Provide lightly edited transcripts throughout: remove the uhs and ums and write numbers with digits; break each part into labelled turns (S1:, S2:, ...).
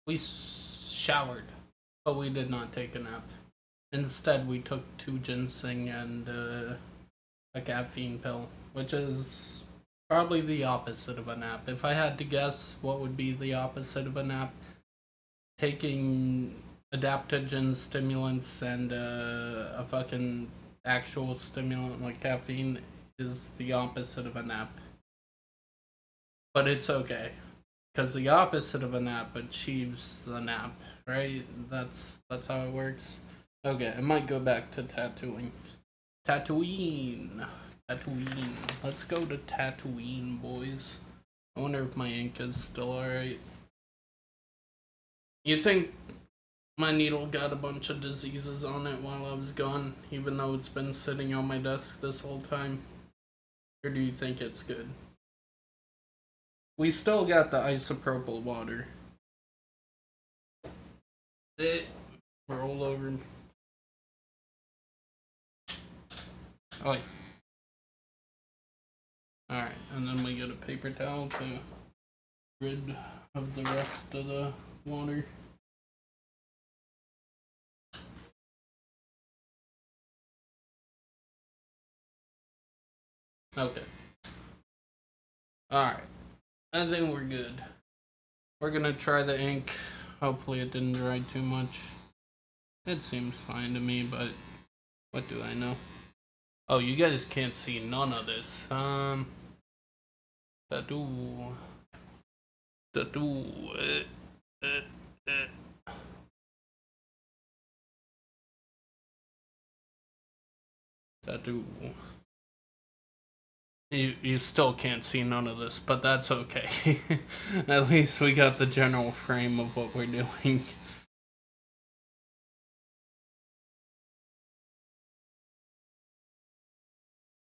S1: We showered, but we did not take a nap. Instead, we took 2 ginseng and a caffeine pill, which is probably the opposite of a nap. If I had to guess what would be the opposite of a nap, taking adaptogen stimulants and a fucking actual stimulant like caffeine is the opposite of a nap. But it's okay. Because the opposite of a nap achieves a nap, right? That's how it works. Okay, I might go back to tattooing. Tatooine. Tatooine. Let's go to Tatooine, boys. I wonder if my ink is still alright. You think my needle got a bunch of diseases on it while I was gone, even though it's been sitting on my desk this whole time? Or do you think it's good? We still got the isopropyl water. Roll over. Oh, yeah. Alright, and then we get a paper towel to rid of the rest of the water. Okay. Alright. I think we're good. We're gonna try the ink. Hopefully it didn't dry too much. It seems fine to me, but what do I know? Oh, you guys can't see none of this. Tattoo. Tattoo. Tattoo. You still can't see none of this, but that's okay. At least we got the general frame of what we're doing.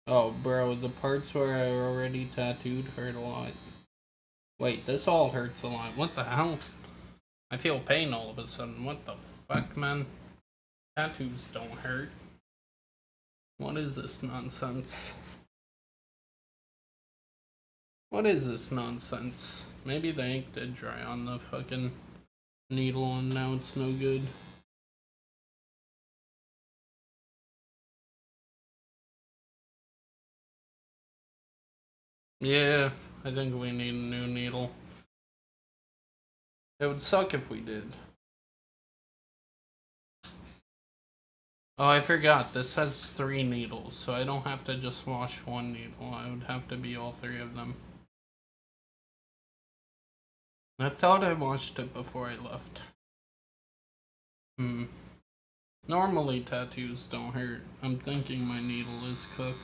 S1: Oh, bro, the parts where I already tattooed hurt a lot. Wait, this all hurts a lot. What the hell? I feel pain all of a sudden. What the fuck, man? Tattoos don't hurt. What is this nonsense? What is this nonsense? Maybe the ink did dry on the fucking needle and now it's no good. Yeah, I think we need a new needle. It would suck if we did. Oh, I forgot. This has 3 needles, so I don't have to just wash one needle. I would have to be all 3 of them. I thought I washed it before I left. Normally tattoos don't hurt. I'm thinking my needle is cooked.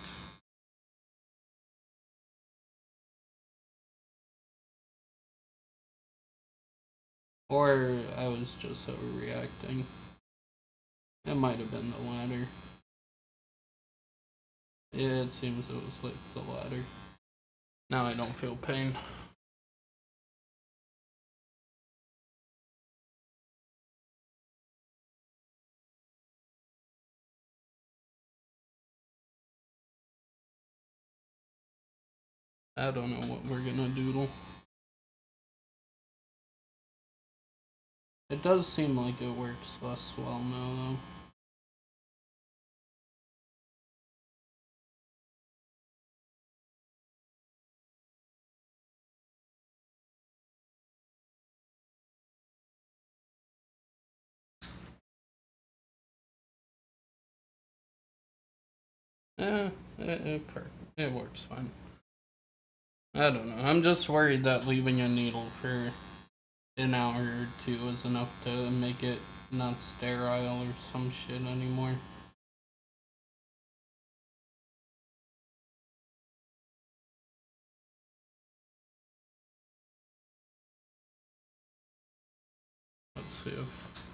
S1: Or I was just overreacting. It might have been the latter. Yeah, it seems it was like the latter. Now I don't feel pain. I don't know what we're gonna doodle. It does seem like it works less well now, though. It works fine. I don't know. I'm just worried that leaving a needle for an hour or 2 is enough to make it not sterile or some shit anymore. Let's see if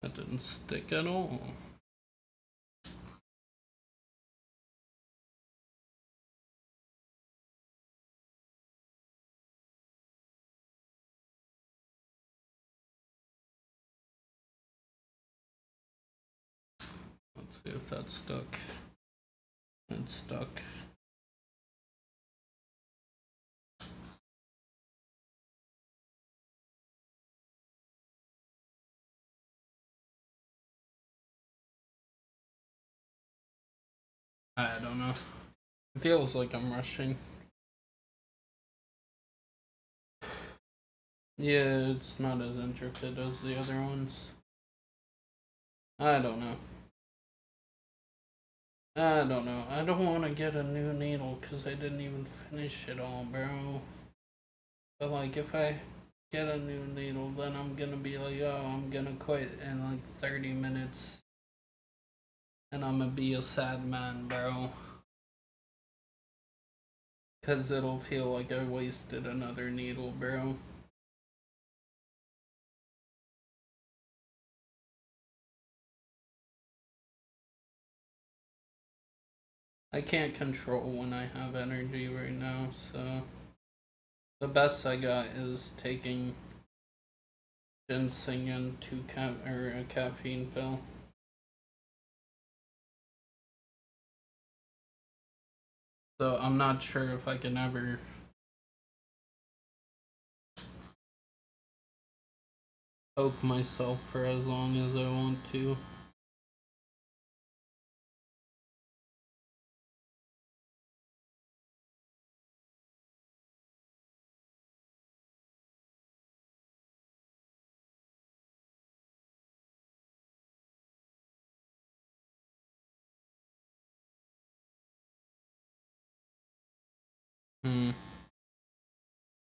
S1: that didn't stick at all. Let's see if that stuck. It stuck. I don't know. It feels like I'm rushing. Yeah, it's not as intricate as the other ones. I don't know. I don't know. I don't want to get a new needle because I didn't even finish it all, bro. But like, if I get a new needle, then I'm gonna be like, oh, I'm gonna quit in like 30 minutes. And I'm gonna be a sad man, bro. Because it'll feel like I wasted another needle, bro. I can't control when I have energy right now, so the best I got is taking ginseng and a caffeine pill. So I'm not sure if I can ever poke myself for as long as I want to. Hmm.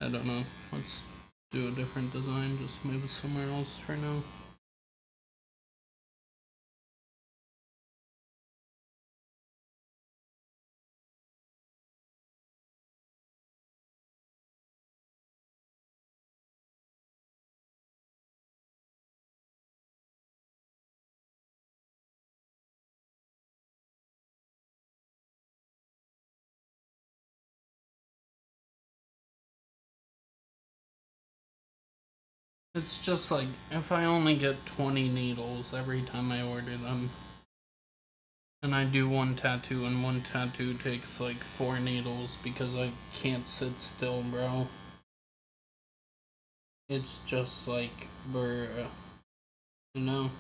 S1: I don't know. Let's do a different design. Just move it somewhere else for now. It's just like if I only get 20 needles every time I order them, and I do one tattoo, and one tattoo takes like 4 needles because I can't sit still, bro. It's just like, bruh, you know,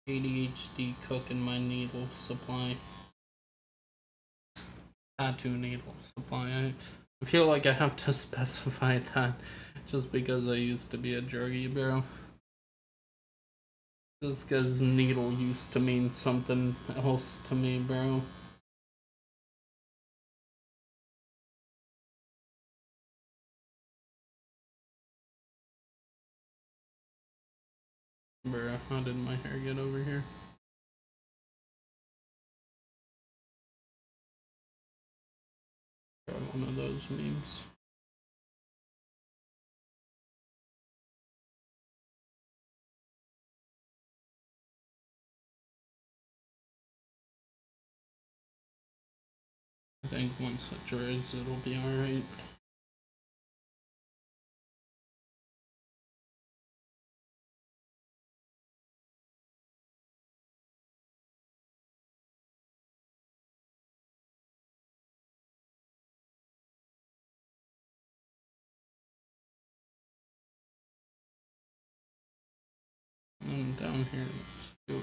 S1: ADHD cooking my needle supply. Tattoo needle supply. I feel like I have to specify that just because I used to be a druggie, bro. Just because needle used to mean something else to me, bro. Bro, how did my hair get over here? Got one of those memes. I think once it dries, it'll be alright. And down here, let's do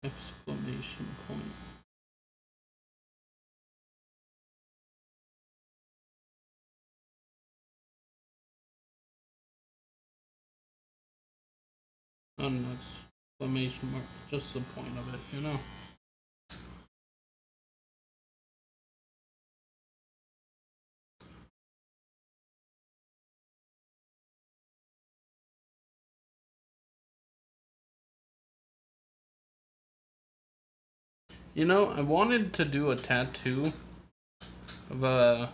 S1: a exclamation point. And that's exclamation mark, just the point of it, you know? You know, I wanted to do a tattoo of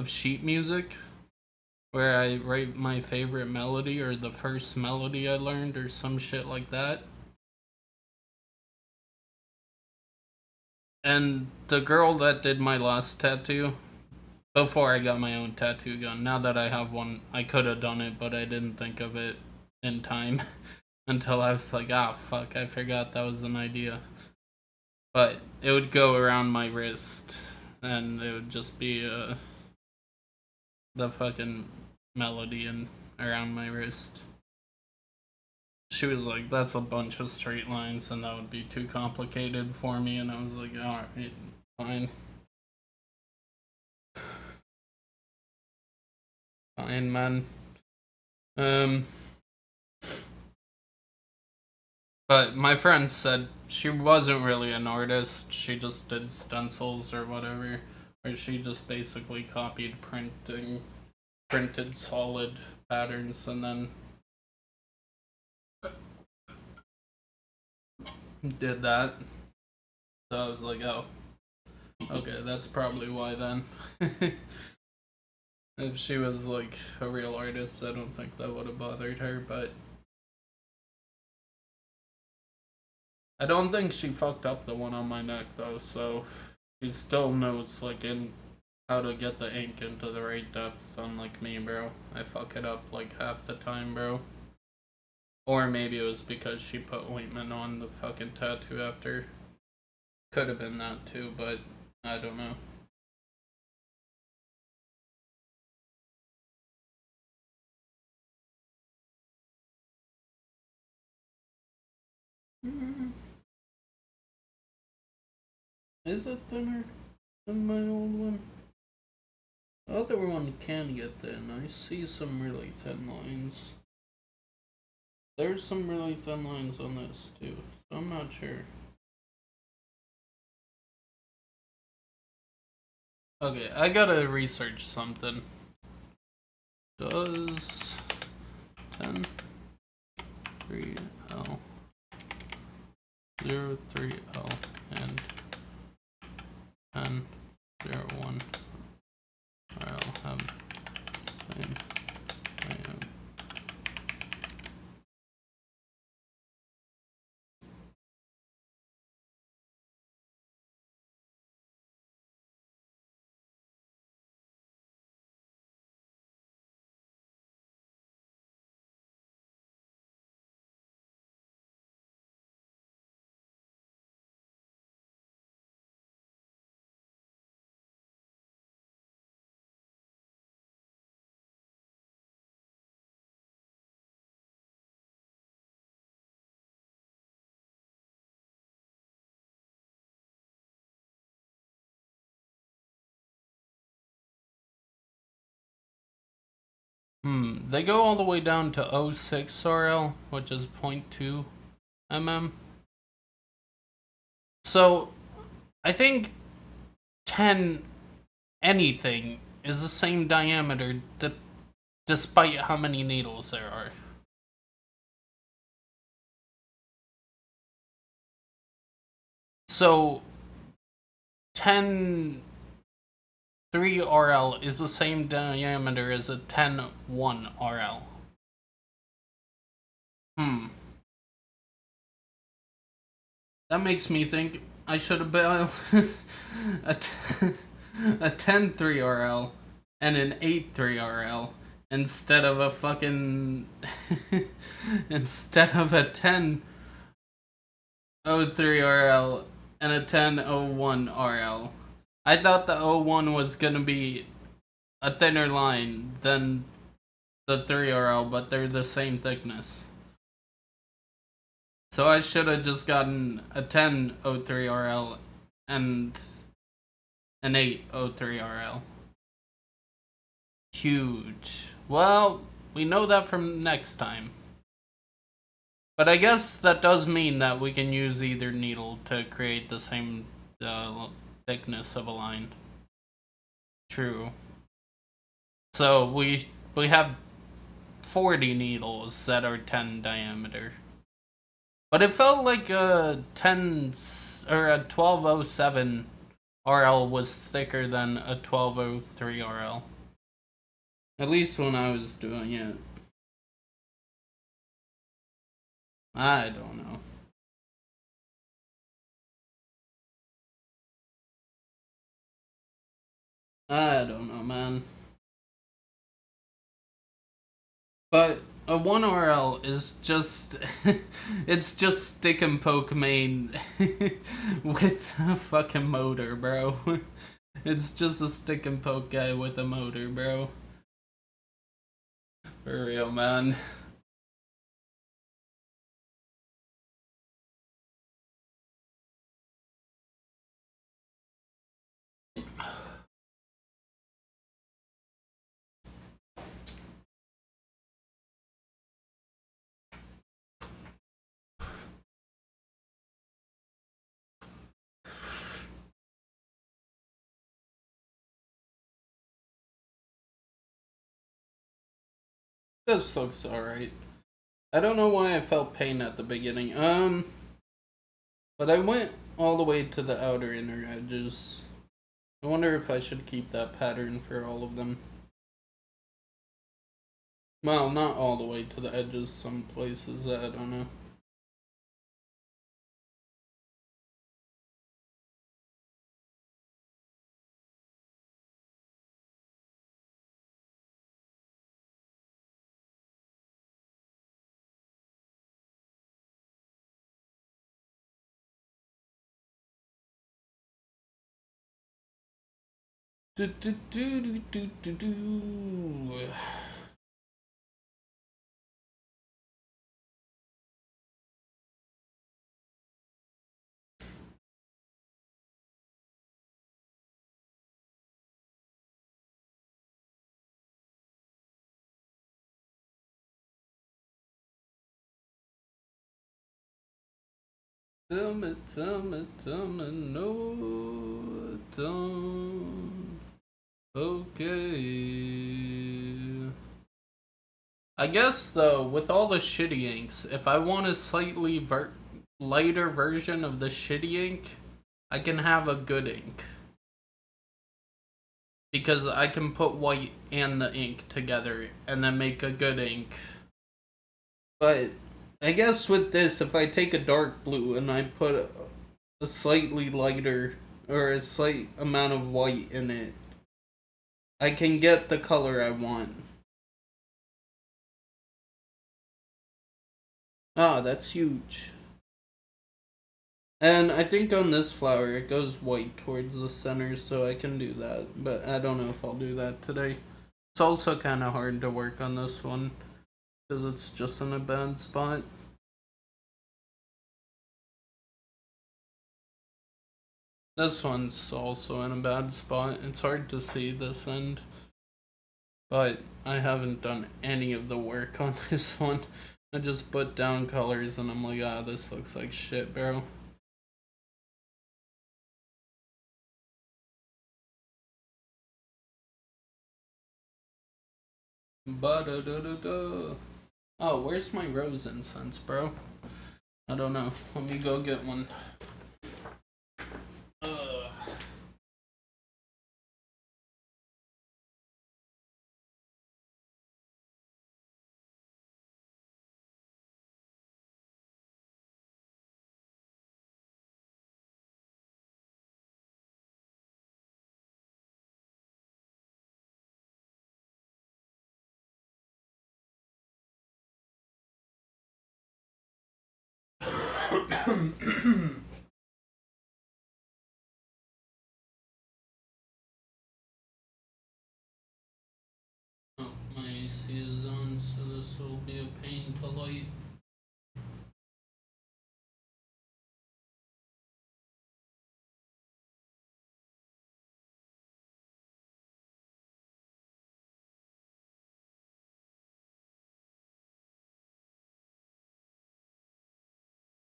S1: sheet music where I write my favorite melody or the first melody I learned or some shit like that. And the girl that did my last tattoo, before I got my own tattoo gun, now that I have one, I could have done it, but I didn't think of it in time until I was like, ah, fuck, I forgot that was an idea. But it would go around my wrist, and it would just be the fucking melody and around my wrist. she was like, that's a bunch of straight lines and that would be too complicated for me, and I was like, alright, fine. Fine, man. But my friend said she wasn't really an artist, she just did stencils or whatever, or she just basically copied printed solid patterns and then did that. So I was like, oh, okay, that's probably why then. If she was like a real artist, I don't think that would have bothered her, but I don't think she fucked up the one on my neck though, so she still knows like in how to get the ink into the right depth, unlike me, bro. I fuck it up like half the time, bro. Or maybe it was because she put ointment on the fucking tattoo after. Could have been that too, but I don't know. Is it thinner than my old one? The other one can get thin. I see some really thin lines. There's some really thin lines on this too, so I'm not sure. Okay, I gotta research something. Does 10 3L 03L and 10 01 RL have same IM? They go all the way down to 06 RL, which is 0.2 mm. So, I think 10 anything is the same diameter despite how many needles there are. So, 10 3RL is the same diameter as a 10 1RL. That makes me think I should have been a 10 3RL and an 8 3RL instead of a fucking instead of a 10 03RL and a 10 01RL. I thought the 01 was gonna be a thinner line than the 3RL, but they're the same thickness. So I should have just gotten a 10 03RL and an 8 03RL. Huge. Well, we know that from next time. But I guess that does mean that we can use either needle to create the same thickness of a line. True. So we have 40 needles that are 10 diameter. But it felt like a 10 or a 1207 RL was thicker than a 1203 RL. At least when I was doing it. I don't know. I don't know, man. But a 1RL is just it's just stick and poke main with a fucking motor, bro. It's just a stick and poke guy with a motor, bro. For real, man. This looks alright. I don't know why I felt pain at the beginning. But I went all the way to the outer inner edges. I wonder if I should keep that pattern for all of them. Well, not all the way to the edges, some places, I don't know. Do, do, do, do, do, do, do. Tell me, no, don't. Okay. I guess though, with all the shitty inks, if I want a slightly lighter version of the shitty ink, I can have a good ink. Because I can put white and the ink together and then make a good ink. But I guess with this, if I take a dark blue and I put a slightly lighter or a slight amount of white in it, I can get the color I want. Ah, that's huge. And I think on this flower it goes white towards the center, so I can do that. But I don't know if I'll do that today. It's also kind of hard to work on this one because it's just in a bad spot. This one's also in a bad spot. It's hard to see this end. But I haven't done any of the work on this one. I just put down colors and I'm like, ah, this looks like shit, bro. Ba-da-da-da-da. Oh, where's my rose incense, bro? I don't know. Let me go get one. Oh, my AC is on, so this will be a pain to light.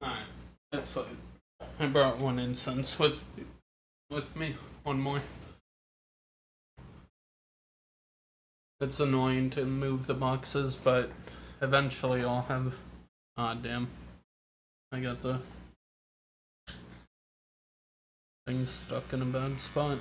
S1: Alright, that's it. I brought one incense with me. One more. It's annoying to move the boxes, but eventually I'll have. Ah, damn. I got the thing stuck in a bad spot.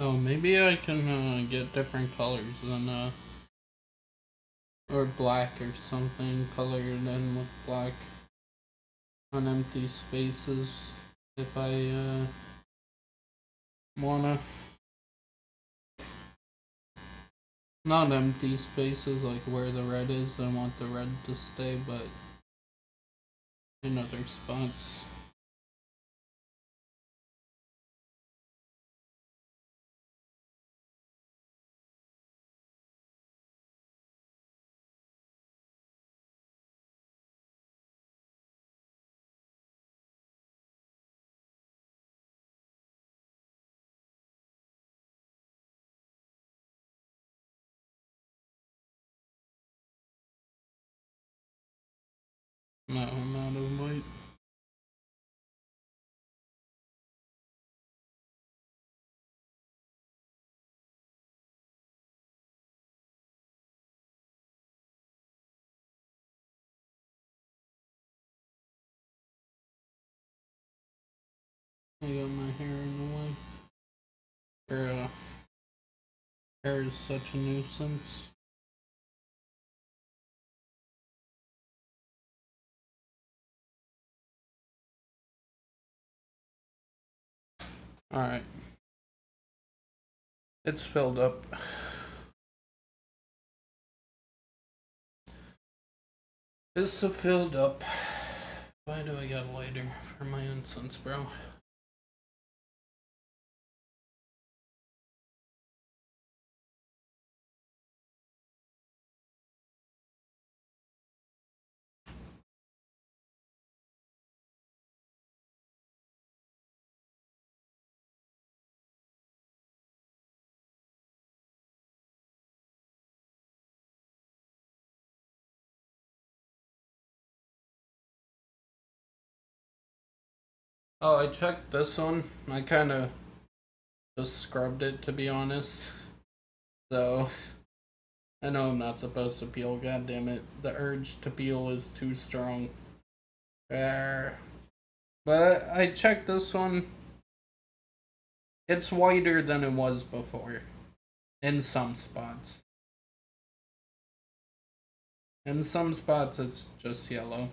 S1: Oh, maybe I can get different colors than or black or something, colored in with black on empty spaces if I wanna. Not empty spaces like where the red is, I want the red to stay, but in other spots. No, not of white. I got my hair in the way. Her hair is such a nuisance. Alright. It's filled up. It's filled up. Why do I got a lighter for my incense, bro? Oh, I checked this one. I kind of just scrubbed it, to be honest. So, I know I'm not supposed to peel, god damn it. The urge to peel is too strong. But I checked this one. It's whiter than it was before. In some spots. In some spots it's just yellow.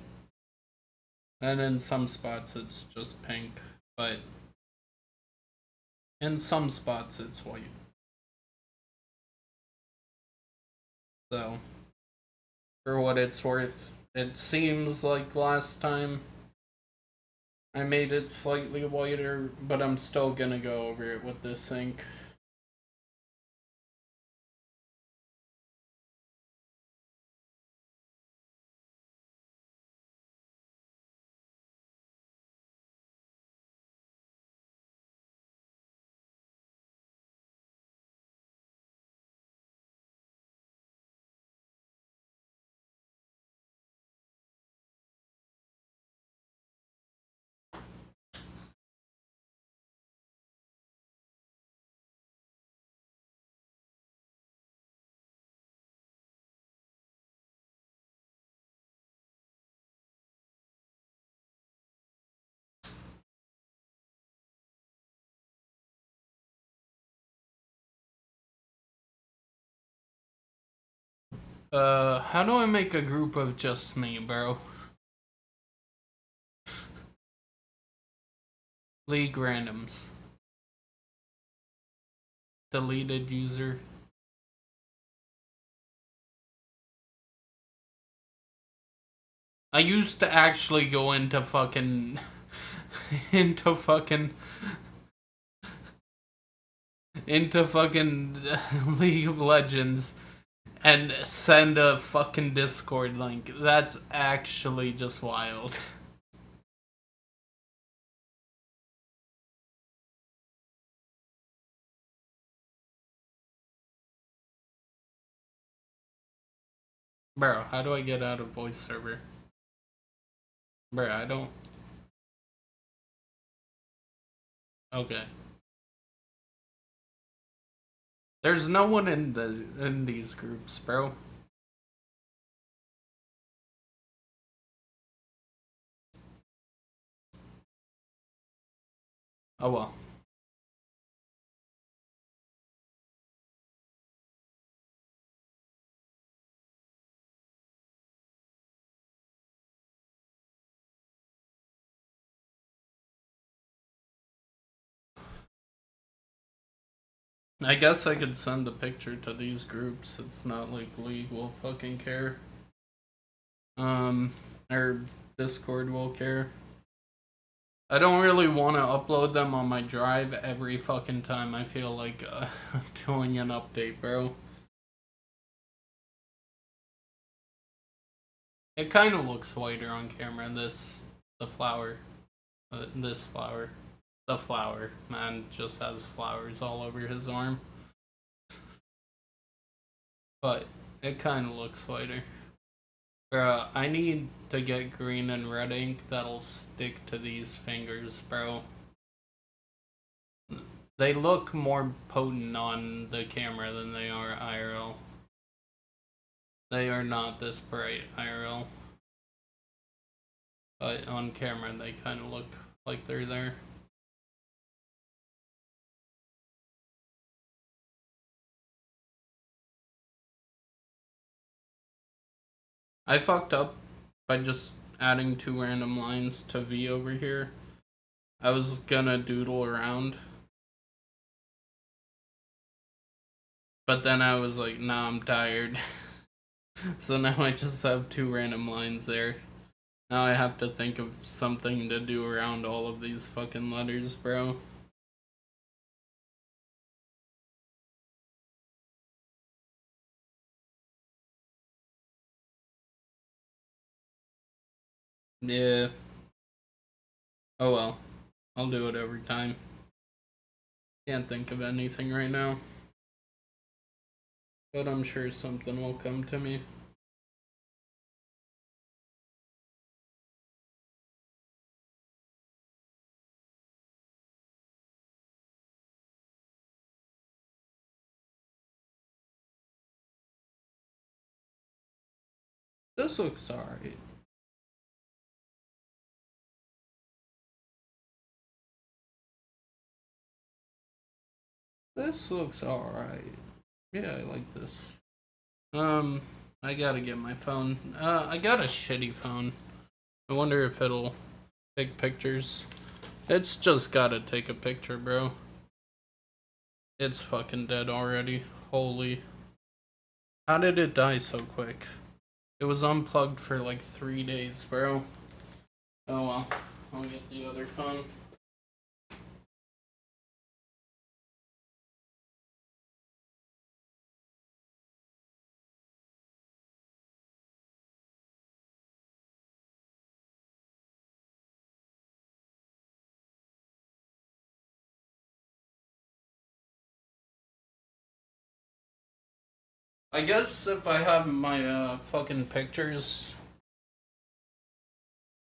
S1: And in some spots it's just pink. But in some spots it's white. So, for what it's worth, it seems like last time I made it slightly whiter, but I'm still gonna go over it with this ink. How do I make a group of just me, bro? League randoms. Deleted user. I used to actually go into fucking into fucking into fucking League of Legends and send a fucking Discord link. That's actually just wild. Bro, how do I get out of voice server? Bro, I don't. Okay. There's no one in these groups, bro. Oh well. I guess I could send the picture to these groups. It's not like League will fucking care. Or Discord will care. I don't really want to upload them on my drive every fucking time I feel like doing an update, bro. It kind of looks whiter on camera. The flower. This flower. The flower. Man just has flowers all over his arm. But it kind of looks whiter. I need to get green and red ink that'll stick to these fingers, bro. They look more potent on the camera than they are IRL. They are not this bright IRL. But on camera, they kind of look like they're there. I fucked up by just adding 2 random lines to V over here. I was gonna doodle around. But then I was like, nah, I'm tired. So now I just have 2 random lines there. Now I have to think of something to do around all of these fucking letters, bro. Yeah. Oh well. I'll do it every time. Can't think of anything right now. But I'm sure something will come to me. This looks alright. This looks alright. Yeah, I like this. I gotta get my phone. I got a shitty phone. I wonder if it'll take pictures. It's just gotta take a picture, bro. It's fucking dead already. Holy. How did it die so quick? It was unplugged for like 3 days, bro. Oh well. I'll get the other phone. I guess if I have my fucking pictures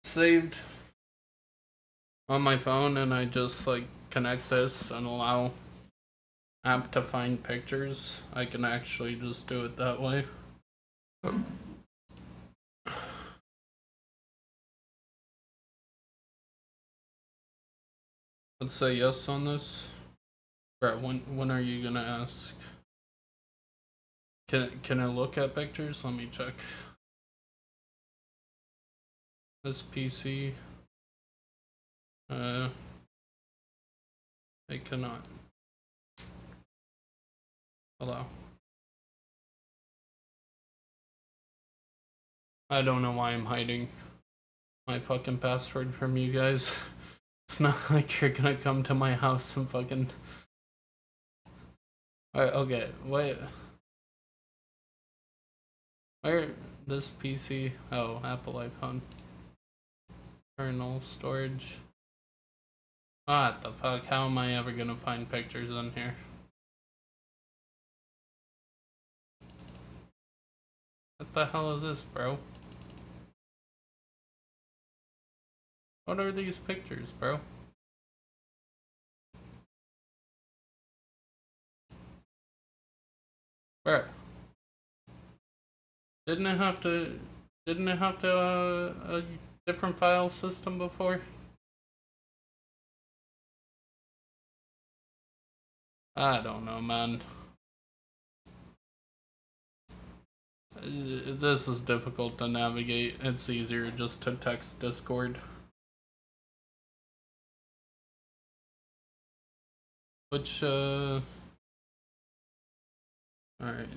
S1: saved on my phone and I just like connect this and allow app to find pictures, I can actually just do it that way. Let's say yes on this. Brett, when are you gonna ask? Can I look at pictures? Let me check. This PC. I cannot. Hello. I don't know why I'm hiding my fucking password from you guys. It's not like you're gonna come to my house and fucking. Alright, okay, wait. Where this PC? Oh, Apple iPhone. Kernel storage. What the fuck? How am I ever gonna find pictures on here? What the hell is this, bro? What are these pictures, bro? Bro. Didn't it have to a different file system before? I don't know, man. This is difficult to navigate. It's easier just to text Discord. Which Alright.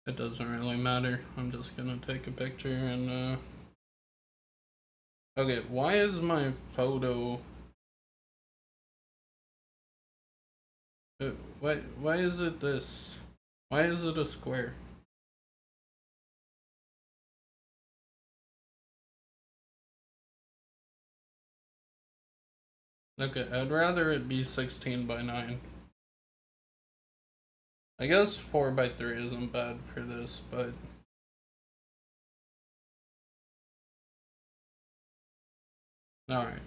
S1: It doesn't really matter. I'm just gonna take a picture and okay, why is my photo why is it this? Why is it a square? Okay, I'd rather it be 16 by 9. I guess 4 by 3 isn't bad for this, but alright.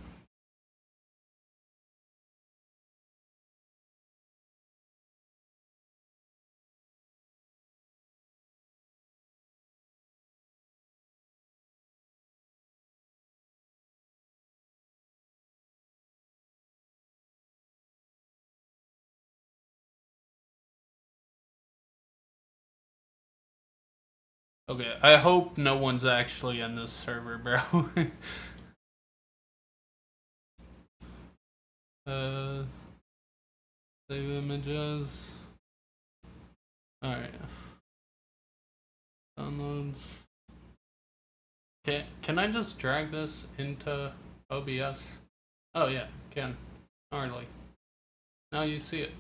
S1: Okay, I hope no one's actually in this server, bro. uh, save images. Alright. Downloads. Can I just drag this into OBS? Oh yeah, can. Hardly. Now you see it.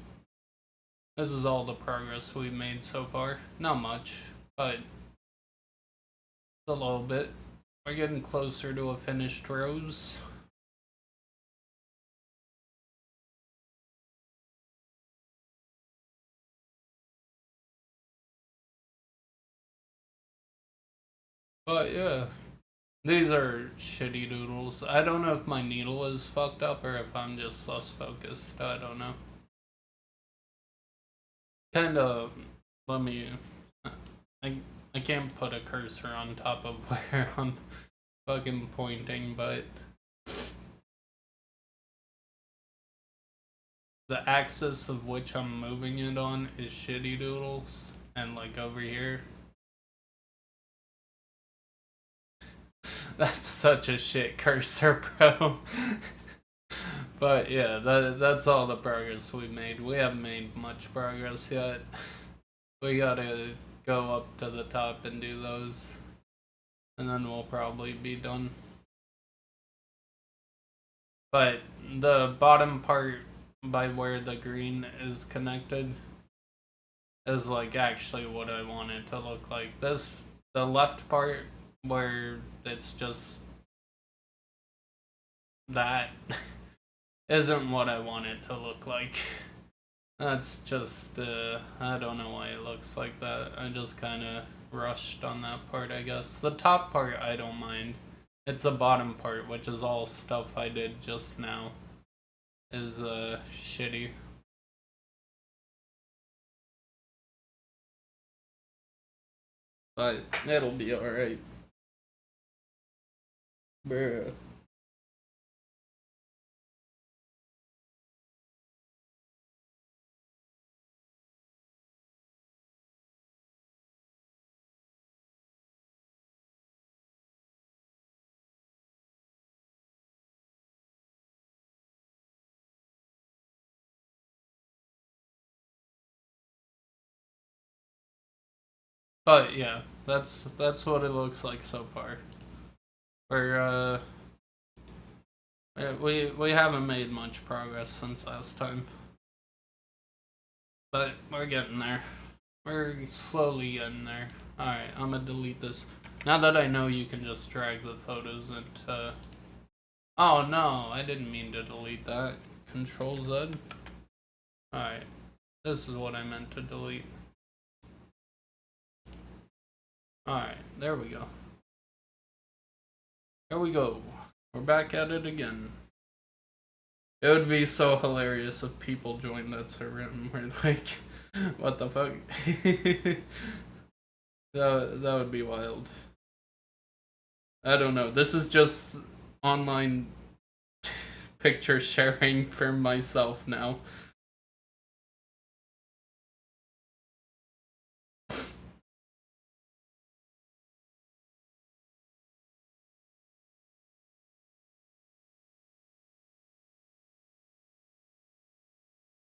S1: This is all the progress we've made so far. Not much, but a little bit. We're getting closer to a finished rose. But yeah, these are shitty doodles. I don't know if my needle is fucked up or if I'm just less focused. I don't know. Kind of, let me. I can't put a cursor on top of where I'm fucking pointing, but the axis of which I'm moving it on is shitty doodles, and like over here. That's such a shit cursor, bro. But yeah, that's all the progress we made. We haven't made much progress yet. We gotta go up to the top and do those, and then we'll probably be done. But the bottom part by where the green is connected is like actually what I want it to look like. This, the left part where it's just that isn't what I want it to look like. That's just, I don't know why it looks like that. I just kind of rushed on that part, I guess. The top part, I don't mind. It's the bottom part, which is all stuff I did just now, is, shitty. But it'll be alright. Bruh. But yeah, that's what it looks like so far. We're we haven't made much progress since last time, but we're getting there. We're slowly getting there. All right, I'm gonna delete this. Now that I know you can just drag the photos into. Oh no, I didn't mean to delete that. Control Z. All right, this is what I meant to delete. All right, there we go. There we go. We're back at it again. It would be so hilarious if people joined that server and were like, what the fuck? that would be wild. I don't know. This is just online picture sharing for myself now.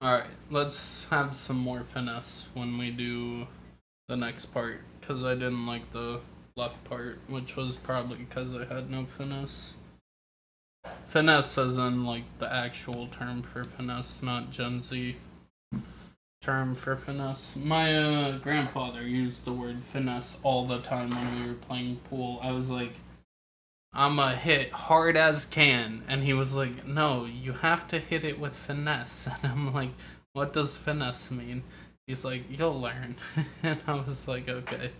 S1: Alright, let's have some more finesse when we do the next part, because I didn't like the left part, which was probably because I had no finesse. Finesse as in like the actual term for finesse, not Gen Z term for finesse. My grandfather used the word finesse all the time when we were playing pool. I was like, I'ma hit hard as can. And he was like, no, you have to hit it with finesse. And I'm like, what does finesse mean? He's like, you'll learn. And I was like, okay.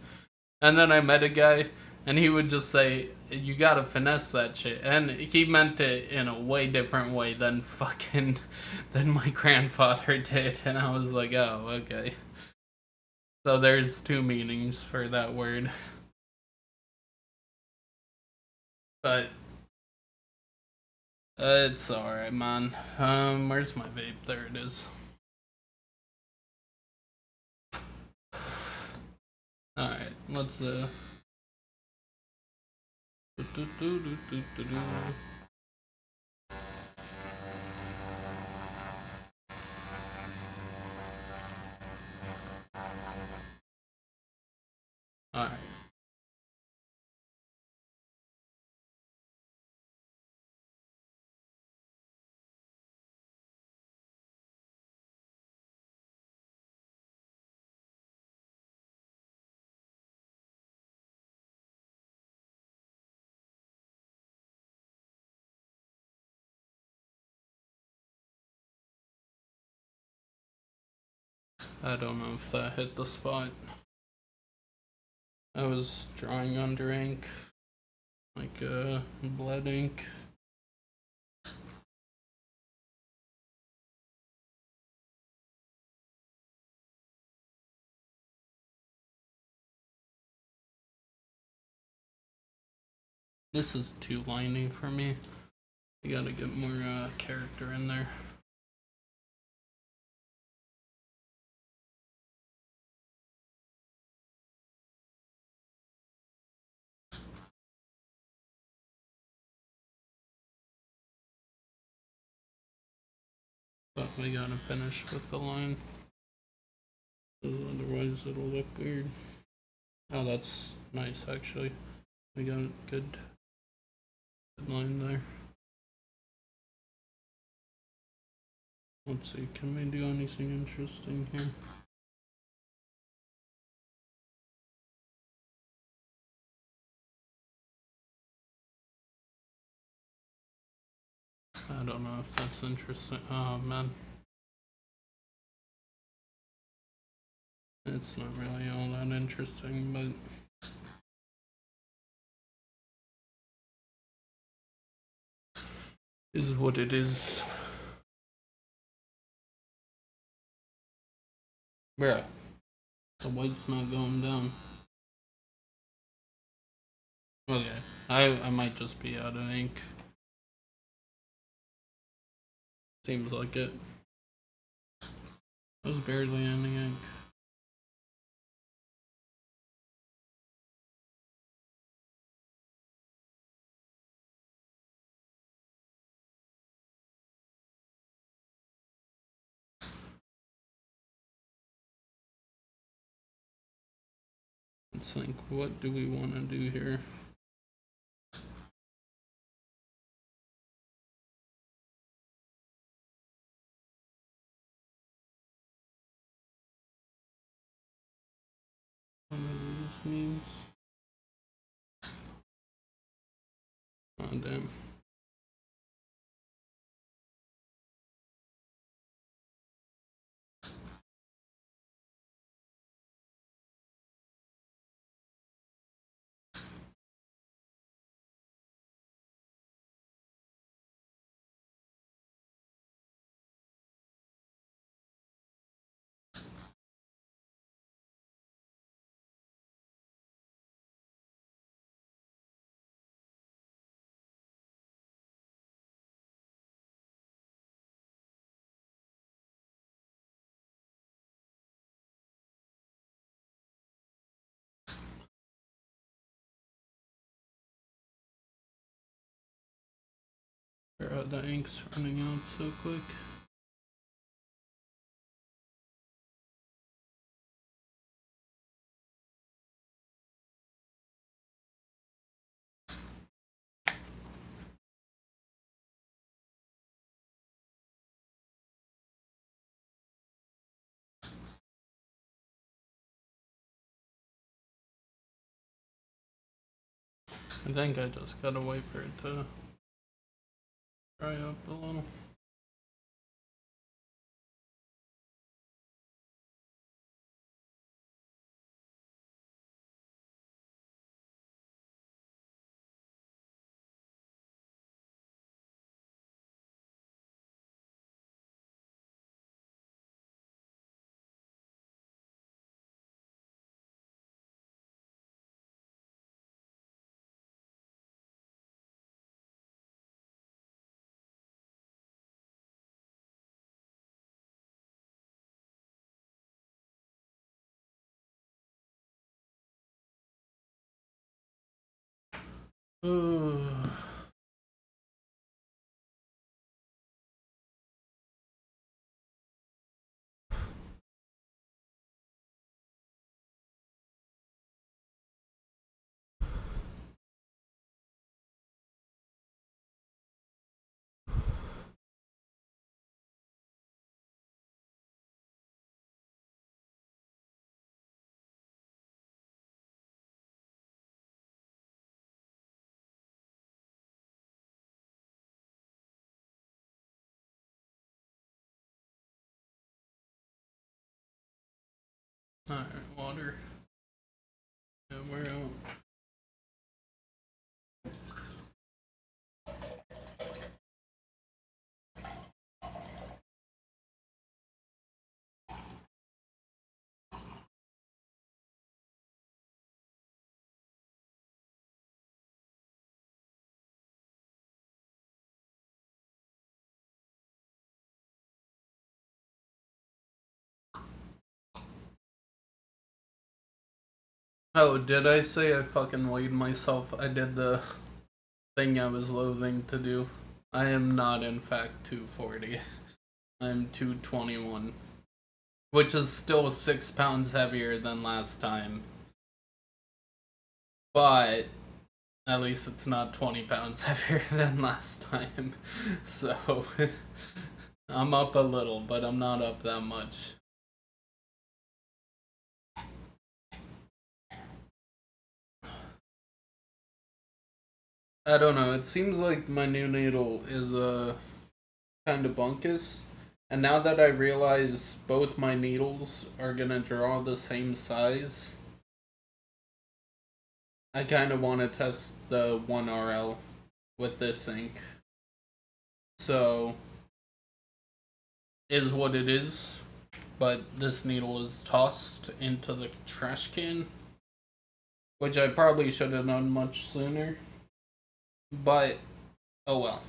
S1: And then I met a guy, and he would just say, you gotta finesse that shit. And he meant it in a way different way than than my grandfather did. And I was like, oh, okay. So there's two meanings for that word. But it's alright, man. Where's my vape? There it is. Alright, let's Alright. I don't know if that hit the spot. I was drawing under ink, like blood ink. This is too liney for me. You gotta get more character in there. But we gotta finish with the line. Otherwise it'll look weird. Oh, that's nice actually. We got a good line there. Let's see, can we do anything interesting here? I don't know if that's interesting. Oh man. It's not really all that interesting, but is what it is. Bruh, the white's not going down. Okay, I might just be out of ink. Seems like it. There's barely any ink. Let's think, what do we want to do here? This means. Oh damn. The ink's running out so quick. I think I just gotta wait for it to dry up a little. Ooh. Alright, water. Yeah, we're out. Oh, did I say I fucking weighed myself? I did the thing I was loathing to do. I am not, in fact, 240. I'm 221. Which is still 6 pounds heavier than last time. But at least it's not 20 pounds heavier than last time. So I'm up a little, but I'm not up that much. I don't know, it seems like my new needle is kind of bunkus. And now that I realize both my needles are gonna draw the same size, I kind of want to test the 1RL with this ink. So, is what it is, but this needle is tossed into the trash can, which I probably should have done much sooner. But, oh well.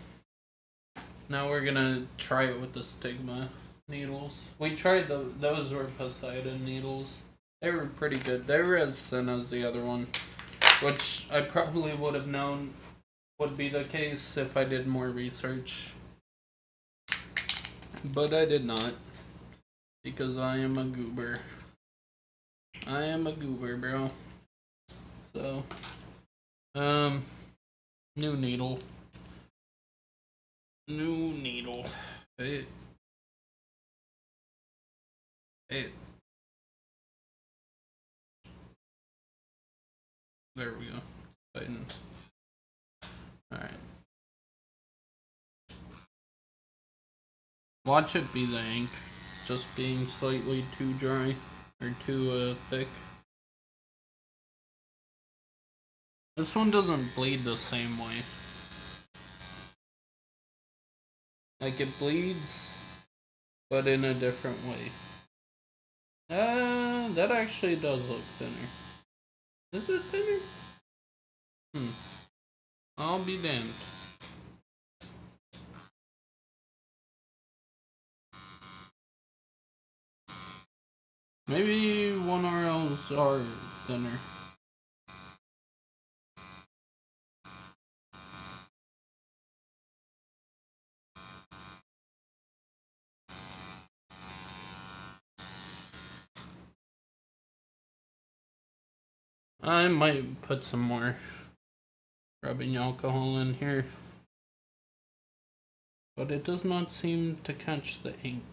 S1: Now we're gonna try it with the stigma needles. We tried those were Poseidon needles. They were pretty good. They were as thin as the other one, which I probably would have known would be the case if I did more research. But I did not. Because I am a goober. I am a goober, bro. So, new needle. New needle. Hey. Hey. There we go. Tighten. Alright. Watch it be the ink. Just being slightly too dry. Or too, thick. This one doesn't bleed the same way. Like, it bleeds, but in a different way. That actually does look thinner. Is it thinner? I'll be damned. Maybe 1RLs are thinner. I might put some more rubbing alcohol in here. But it does not seem to catch the ink.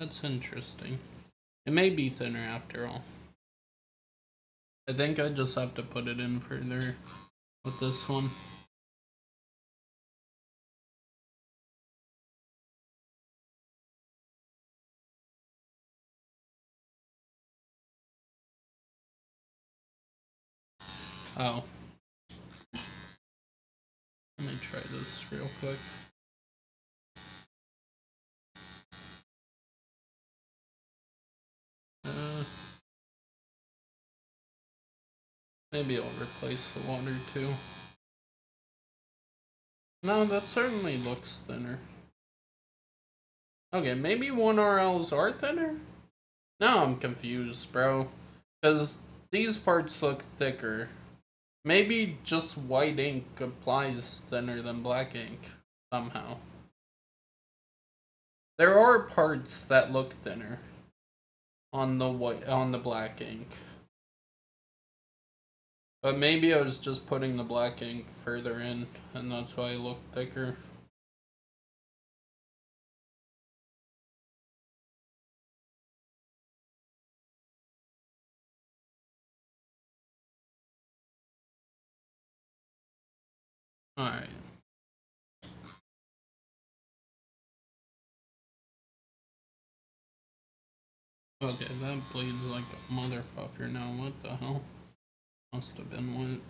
S1: That's interesting. It may be thinner after all. I think I just have to put it in further with this one. Oh. Let me try this real quick. Maybe I'll replace the water too. No, that certainly looks thinner. Okay, maybe 1RLs are thinner? Now I'm confused, bro. Because these parts look thicker. Maybe just white ink applies thinner than black ink, somehow. There are parts that look thinner on the black ink. But maybe I was just putting the black ink further in, and that's why it looked thicker. Alright. Okay, that bleeds like a motherfucker now. What the hell? Must have been wet.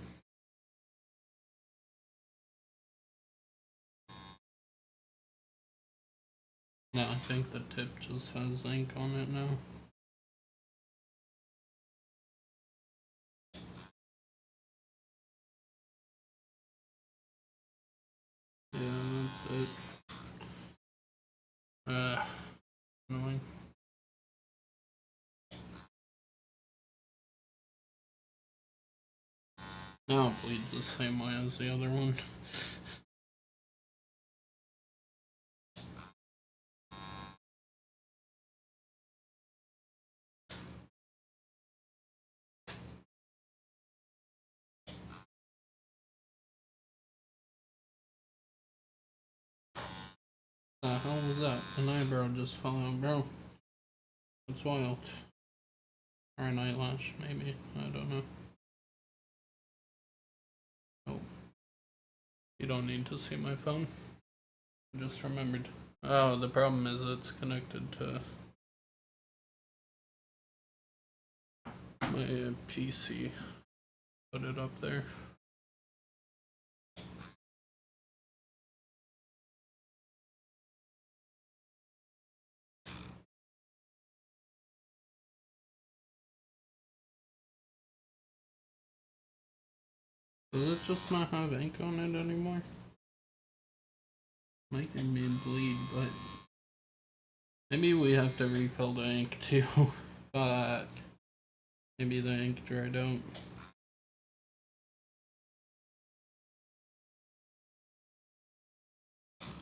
S1: No, I think the tip just has ink on it now. Yeah, that's it. Annoying. Now it bleeds the same way as the other one. The hell was that? An eyebrow just fell out, bro. That's wild. Or an eyelash, maybe. I don't know. Oh. You don't need to see my phone. I just remembered. Oh, the problem is it's connected to my PC. Put it up there. Does it just not have ink on it anymore? Making me bleed, but maybe we have to refill the ink too. But maybe the ink dried out.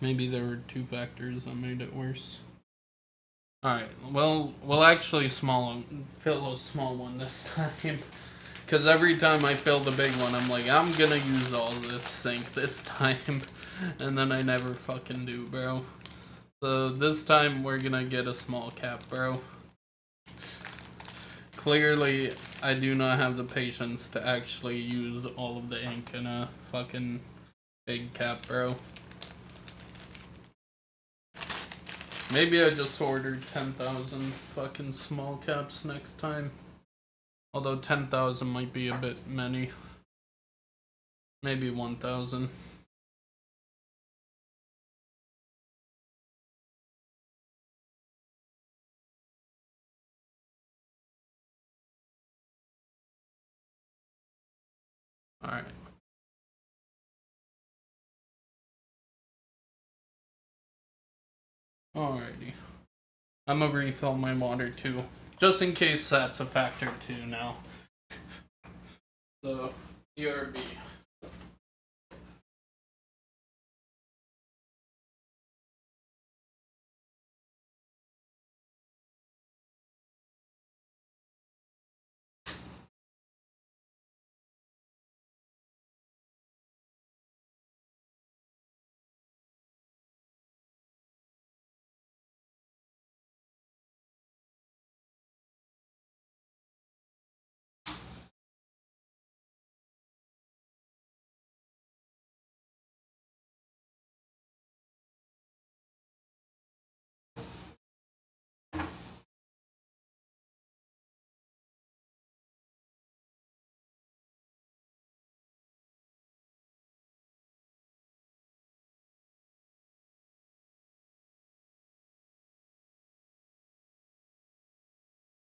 S1: Maybe there were two factors that made it worse. Alright, well, we'll actually fill a small one this time. Because every time I fill the big one, I'm like, I'm gonna use all this sink this time. And then I never fucking do, bro. So this time we're gonna get a small cap, bro. Clearly, I do not have the patience to actually use all of the ink in a fucking big cap, bro. Maybe I just ordered 10,000 fucking small caps next time. Although 10,000 might be a bit many. Maybe 1,000. Alright. Alrighty. I'm gonna refill my water too. Just in case that's a factor too now. So, ERB.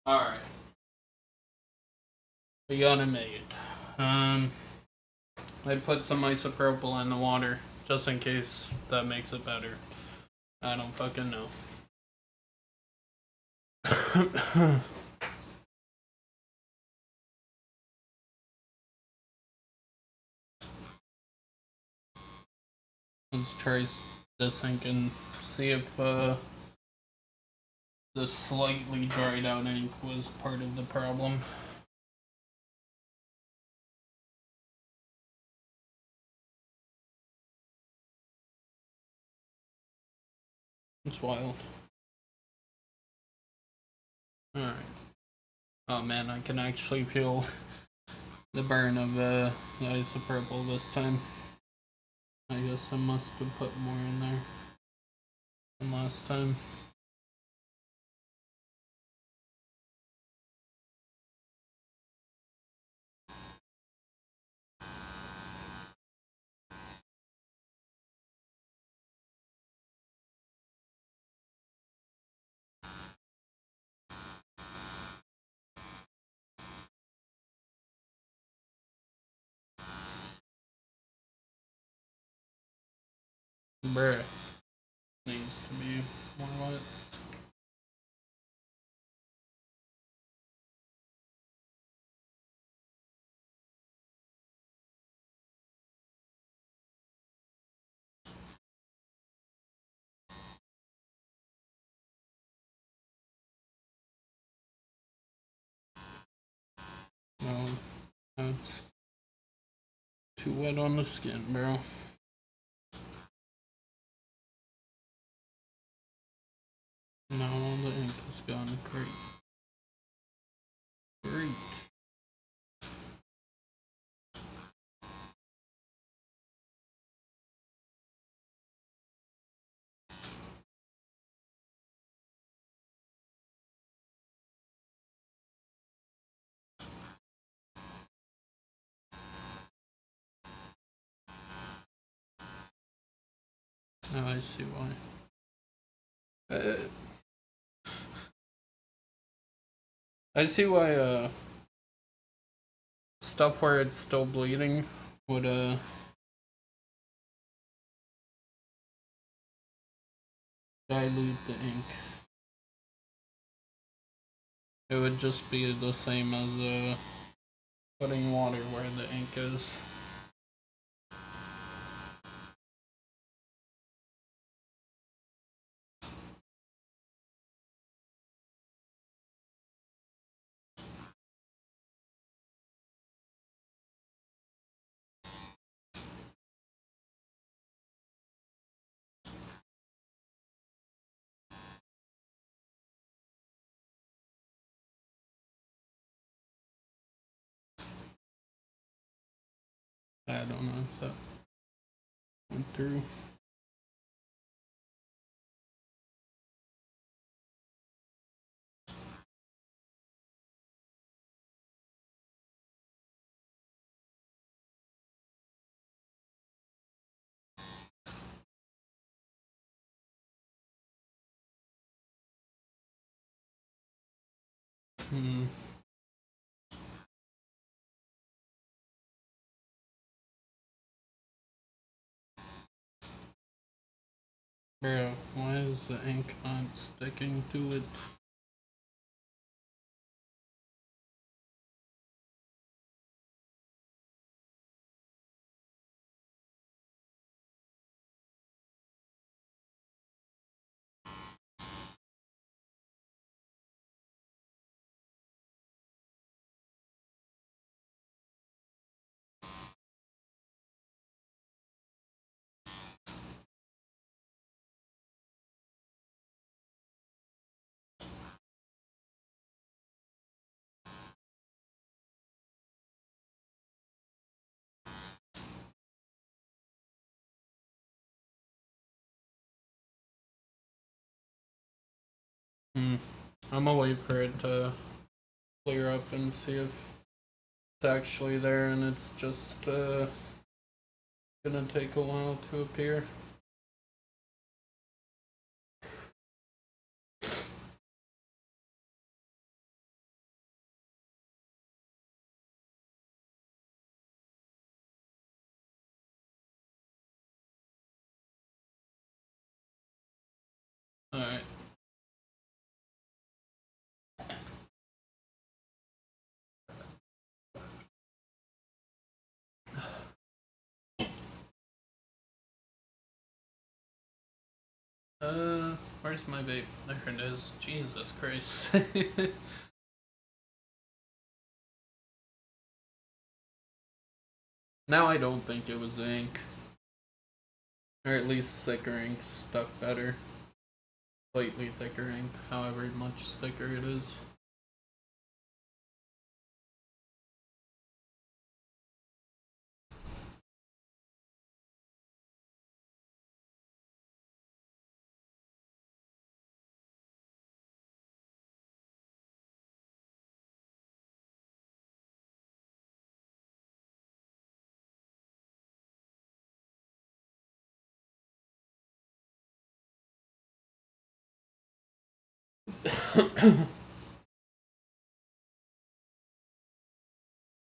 S1: Alright. We got it made. I put some isopropyl in the water just in case that makes it better. I don't fucking know. Let's try this ink and see if the slightly dried out ink was part of the problem. It's wild. Alright. Oh man, I can actually feel the burn of the isopropyl this time. I guess I must have put more in there than last time. Bruh. Needs to be more wet. No, that's too wet on the skin, bro. Now all the ink is gone. Great. Great. Now I see why. I see why stuff where it's still bleeding would dilute the ink. It would just be the same as putting water where the ink is. I don't know if that went through. Bro, why is the ink not sticking to it? I'm gonna wait for it to clear up and see if it's actually there and it's just gonna take a while to appear. Where's my vape? There it is. Jesus Christ. Now I don't think it was ink. Or at least thicker ink stuck better. Slightly thicker ink, however much thicker it is.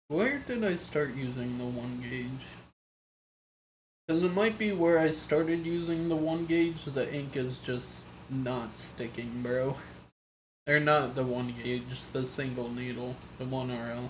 S1: Where did I start using the 1 gauge? Because it might be where I started using the 1 gauge, the ink is just not sticking, bro. Or not the 1 gauge, the single needle, the 1RL.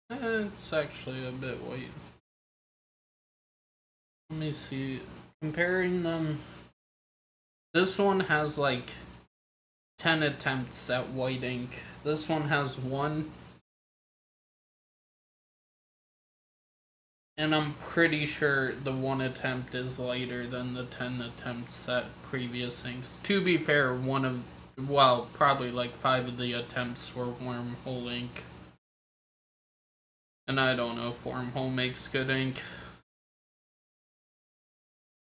S1: It's actually a bit white. Let me see. Comparing them, this one has like 10 attempts at white ink. This one has 1. And I'm pretty sure the 1 attempt is lighter than the 10 attempts at previous inks. To be fair, probably like 5 of the attempts were wormhole ink. And I don't know if wormhole makes good ink.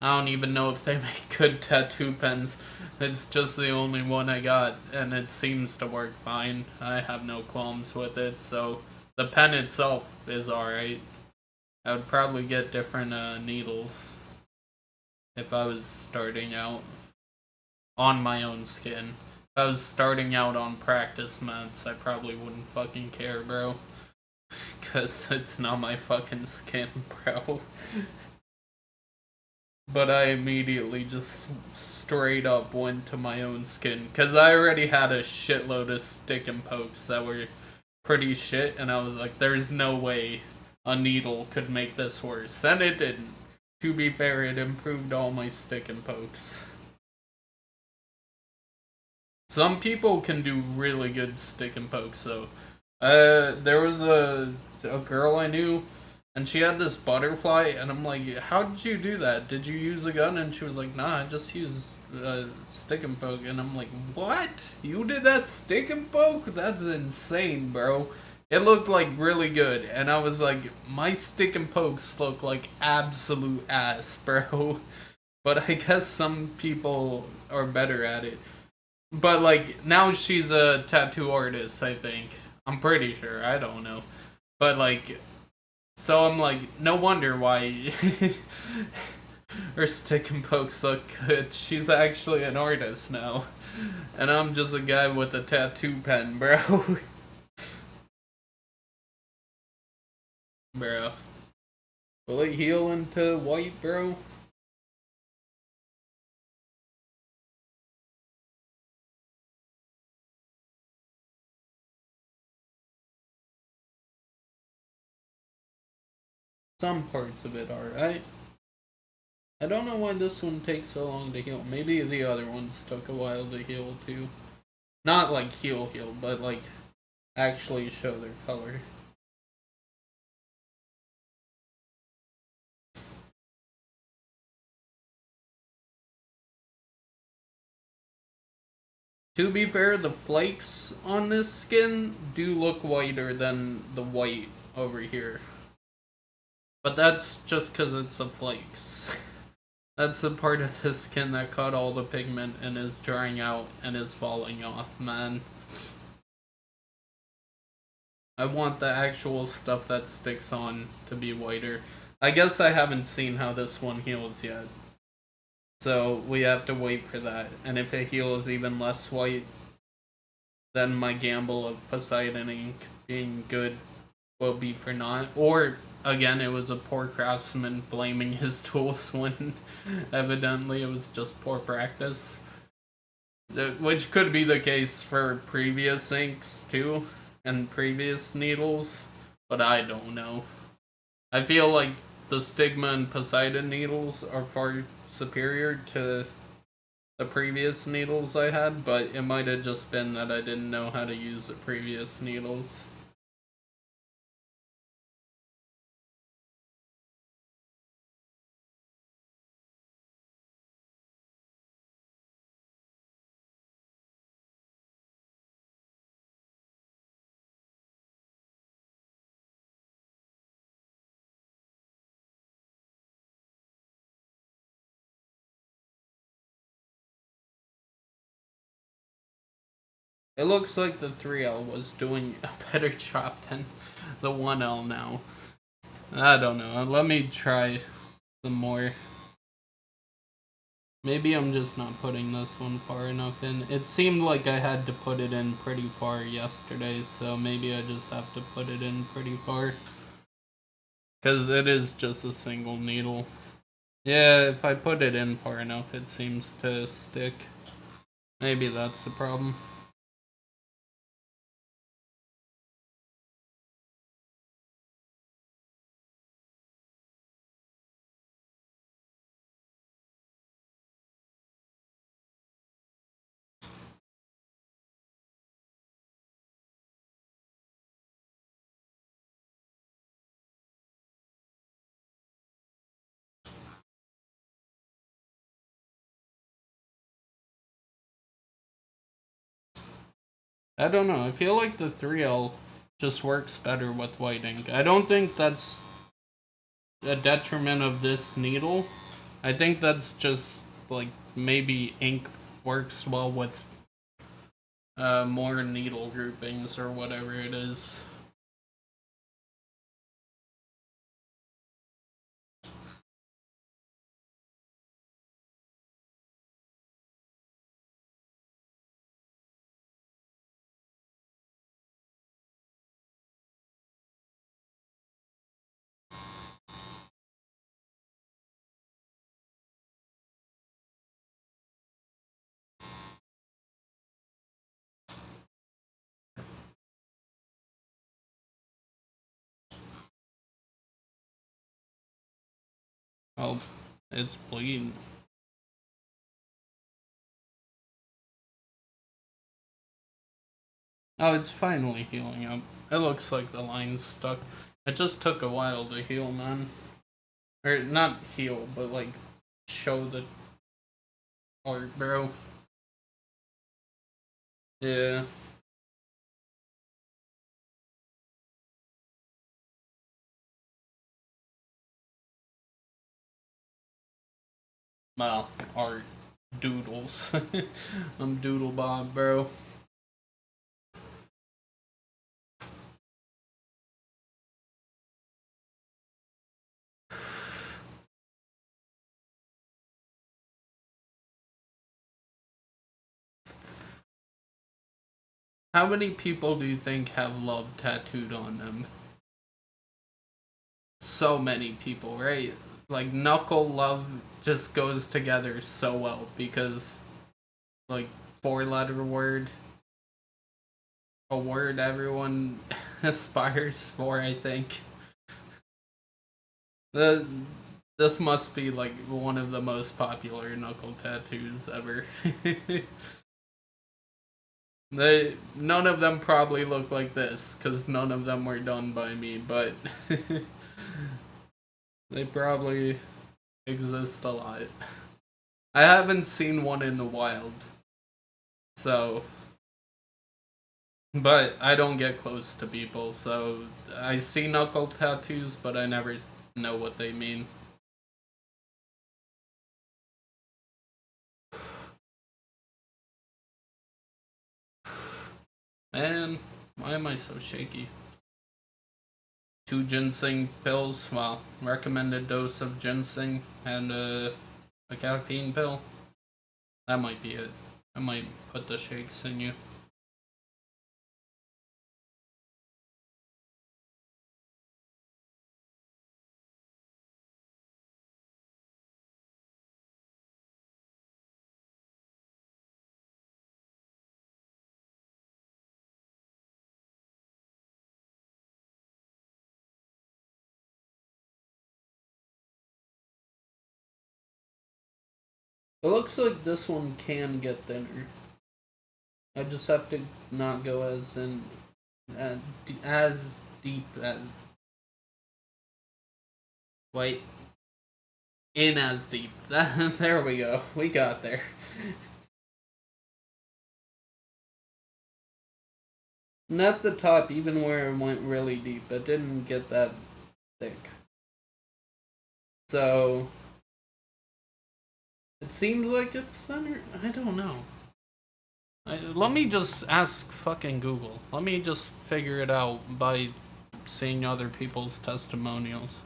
S1: I don't even know if they make good tattoo pens. It's just the only one I got, and it seems to work fine. I have no qualms with it, so the pen itself is alright. I would probably get different needles if I was starting out on my own skin. If I was starting out on practice meds, I probably wouldn't fucking care, bro. Because it's not my fucking skin, bro. But I immediately just straight up went to my own skin. Because I already had a shitload of stick and pokes that were pretty shit. And I was like, there's no way a needle could make this worse. And it didn't. To be fair, it improved all my stick and pokes. Some people can do really good stick and pokes, though. There was a girl I knew, and she had this butterfly, and I'm like, how did you do that? Did you use a gun? And she was like, nah, I just used stick and poke. And I'm like, what? You did that stick and poke? That's insane, bro. It looked like really good, and I was like, my stick and pokes look like absolute ass, bro. But I guess some people are better at it. But like now she's a tattoo artist, I think. I'm pretty sure. I don't know. But like so I'm like, no wonder why her stick and pokes look good. She's actually an artist now. And I'm just a guy with a tattoo pen, bro. Bro. Will it heal into white, bro? Some parts of it are, right? I don't know why this one takes so long to heal. Maybe the other ones took a while to heal too. Not like heal, but like actually show their color. To be fair, the flakes on this skin do look whiter than the white over here. But that's just because it's the flakes. That's the part of the skin that caught all the pigment and is drying out and is falling off, man. I want the actual stuff that sticks on to be whiter. I guess I haven't seen how this one heals yet. So we have to wait for that. And if it heals even less white, then my gamble of Poseidon ink being good will be for naught. Or, again, it was a poor craftsman blaming his tools when evidently it was just poor practice. Which could be the case for previous inks, too, and previous needles, but I don't know. I feel like the Stigma and Poseidon needles are far superior to the previous needles I had, but it might have just been that I didn't know how to use the previous needles. It looks like the 3L was doing a better job than the 1L now. I don't know. Let me try some more. Maybe I'm just not putting this one far enough in. It seemed like I had to put it in pretty far yesterday, so maybe I just have to put it in pretty far. Because it is just a single needle. Yeah, if I put it in far enough, it seems to stick. Maybe that's the problem. I don't know. I feel like the 3L just works better with white ink. I don't think that's a detriment of this needle. I think that's just like maybe ink works well with more needle groupings or whatever it is. Oh, it's bleeding. Oh, it's finally healing up. It looks like the line's stuck. It just took a while to heal, man. Or not heal, but like show the art, bro. Yeah. Well, art doodles. I'm Doodle Bob, bro. How many people do you think have love tattooed on them? So many people, right? Like, knuckle love just goes together so well because, like, 4-letter word, a word everyone aspires for, I think. The This must be like one of the most popular knuckle tattoos ever. None of them probably look like this because none of them were done by me, but they probably exist a lot. I haven't seen one in the wild. So, but I don't get close to people, so I see knuckle tattoos, but I never know what they mean. Man, why am I so shaky? 2 ginseng pills, well, recommended dose of ginseng, and a caffeine pill. That might be it. I might put the shakes in you. It looks like this one can get thinner. I just have to not go as deep as wait in as deep. There we go. We got there. Not the top, even where it went really deep. It didn't get that thick. So it seems like it's thinner. I don't know. Let me just ask fucking Google. Let me just figure it out by seeing other people's testimonials.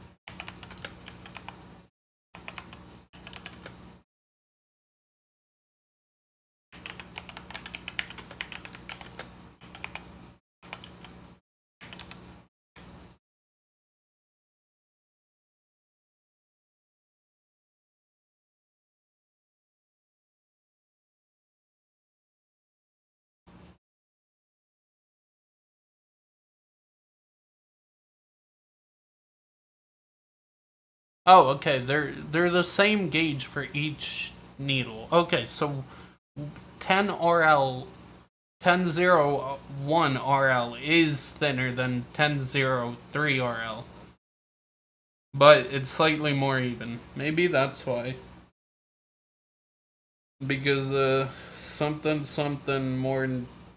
S1: Oh, okay. They're the same gauge for each needle. Okay, so 10 RL 1001 RL is thinner than 1003 RL. But it's slightly more even. Maybe that's why. Because something something more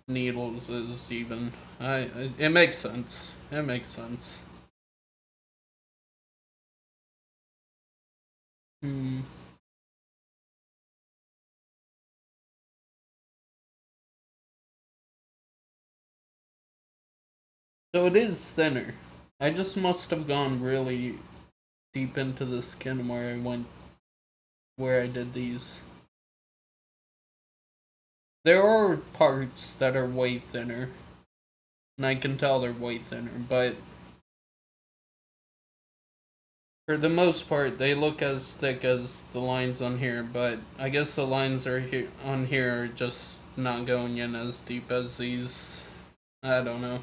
S1: needles is even. It makes sense. It makes sense. Hmm. So it is thinner. I just must have gone really deep into the skin where I did these. There are parts that are way thinner, and I can tell they're way thinner, but for the most part, they look as thick as the lines on here, but I guess the lines on here are just not going in as deep as these. I don't know.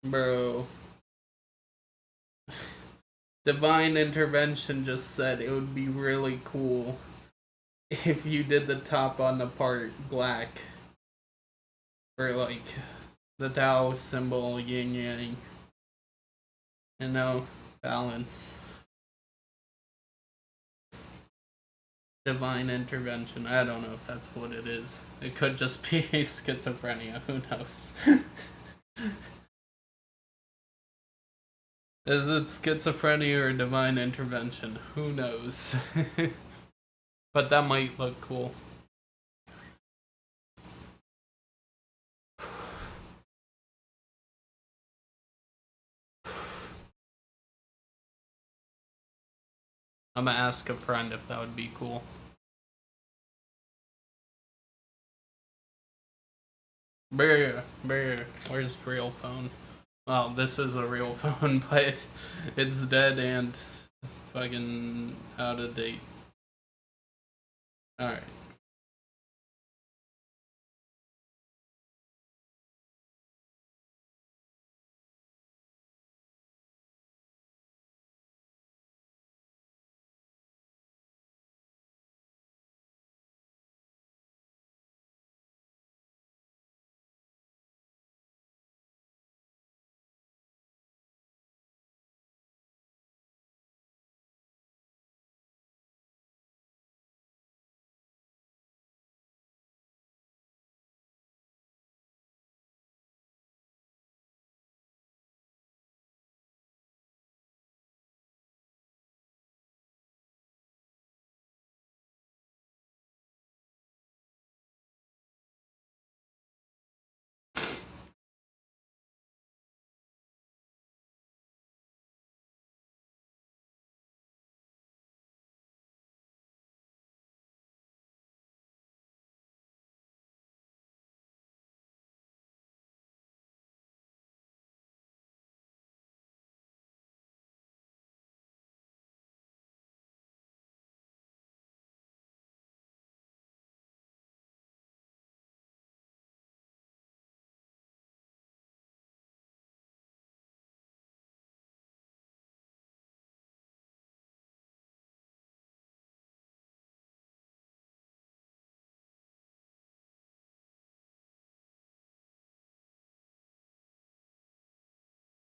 S1: Bro, Divine Intervention just said it would be really cool if you did the top on the part black for like the Tao symbol, yin yang, you know, balance. Divine intervention. I don't know if that's what it is. It could just be schizophrenia. Who knows? Is it schizophrenia or divine intervention? Who knows? But that might look cool. I'm gonna ask a friend if that would be cool. Brr, brr. Where's real phone? Well, this is a real phone, but it's dead and fucking out of date. Alright.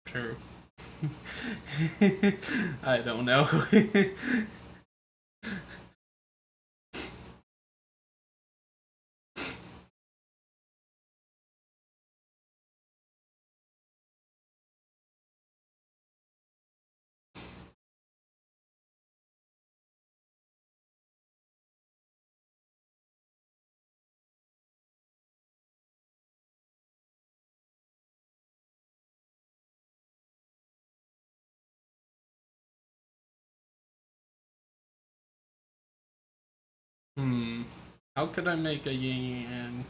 S1: True. I don't know. How could I make a yin yang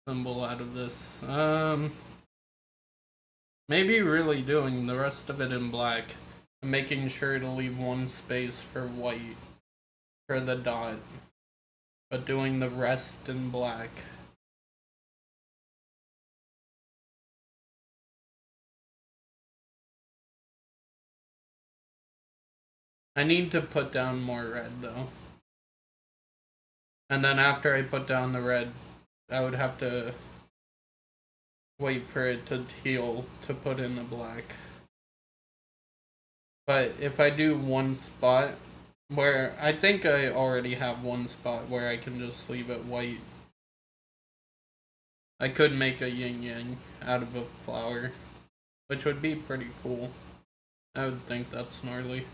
S1: symbol out of this? Maybe really doing the rest of it in black and making sure to leave one space for white for the dot, but doing the rest in black. I need to put down more red though. And then after I put down the red, I would have to wait for it to heal to put in the black. But if I do one spot where I think I already have one spot where I can just leave it white, I could make a yin yang out of a flower, which would be pretty cool. I would think that's gnarly.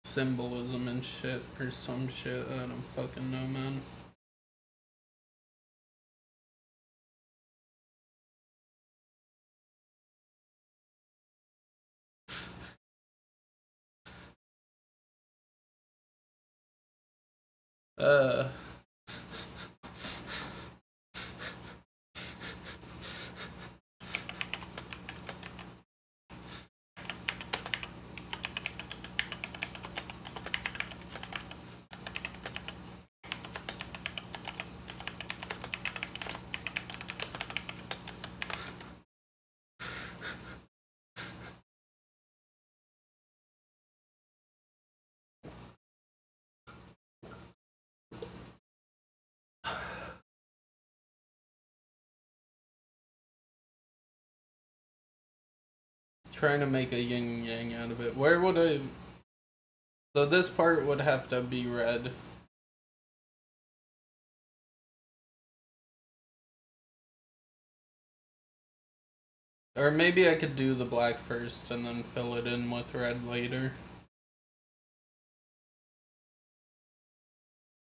S1: Symbolism and shit, or some shit, I don't fucking know, man. Uh... Trying to make a yin yang out of it. Where would I... So this part would have to be red. Or maybe I could do the black first and then fill it in with red later.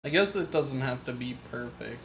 S1: I guess it doesn't have to be perfect.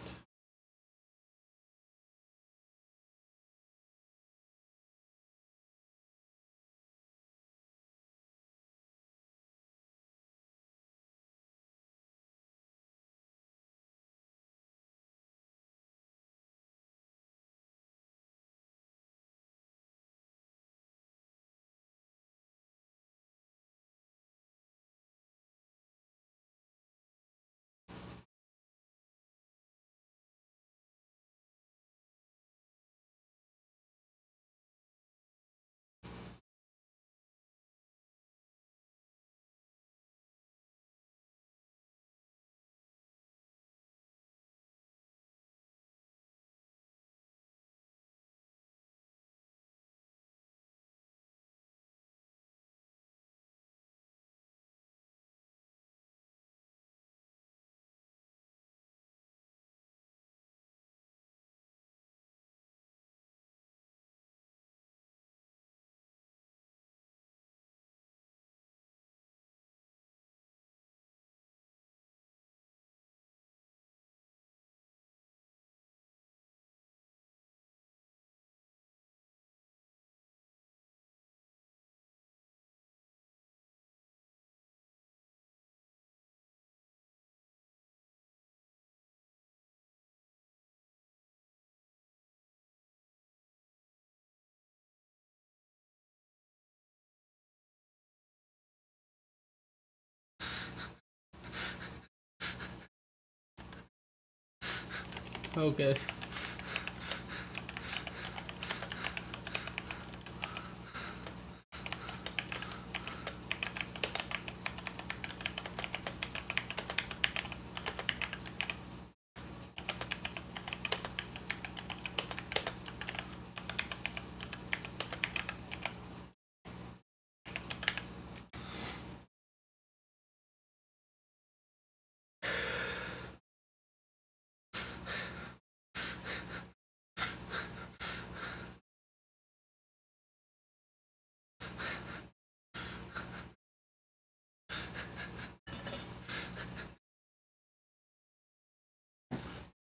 S1: Okay.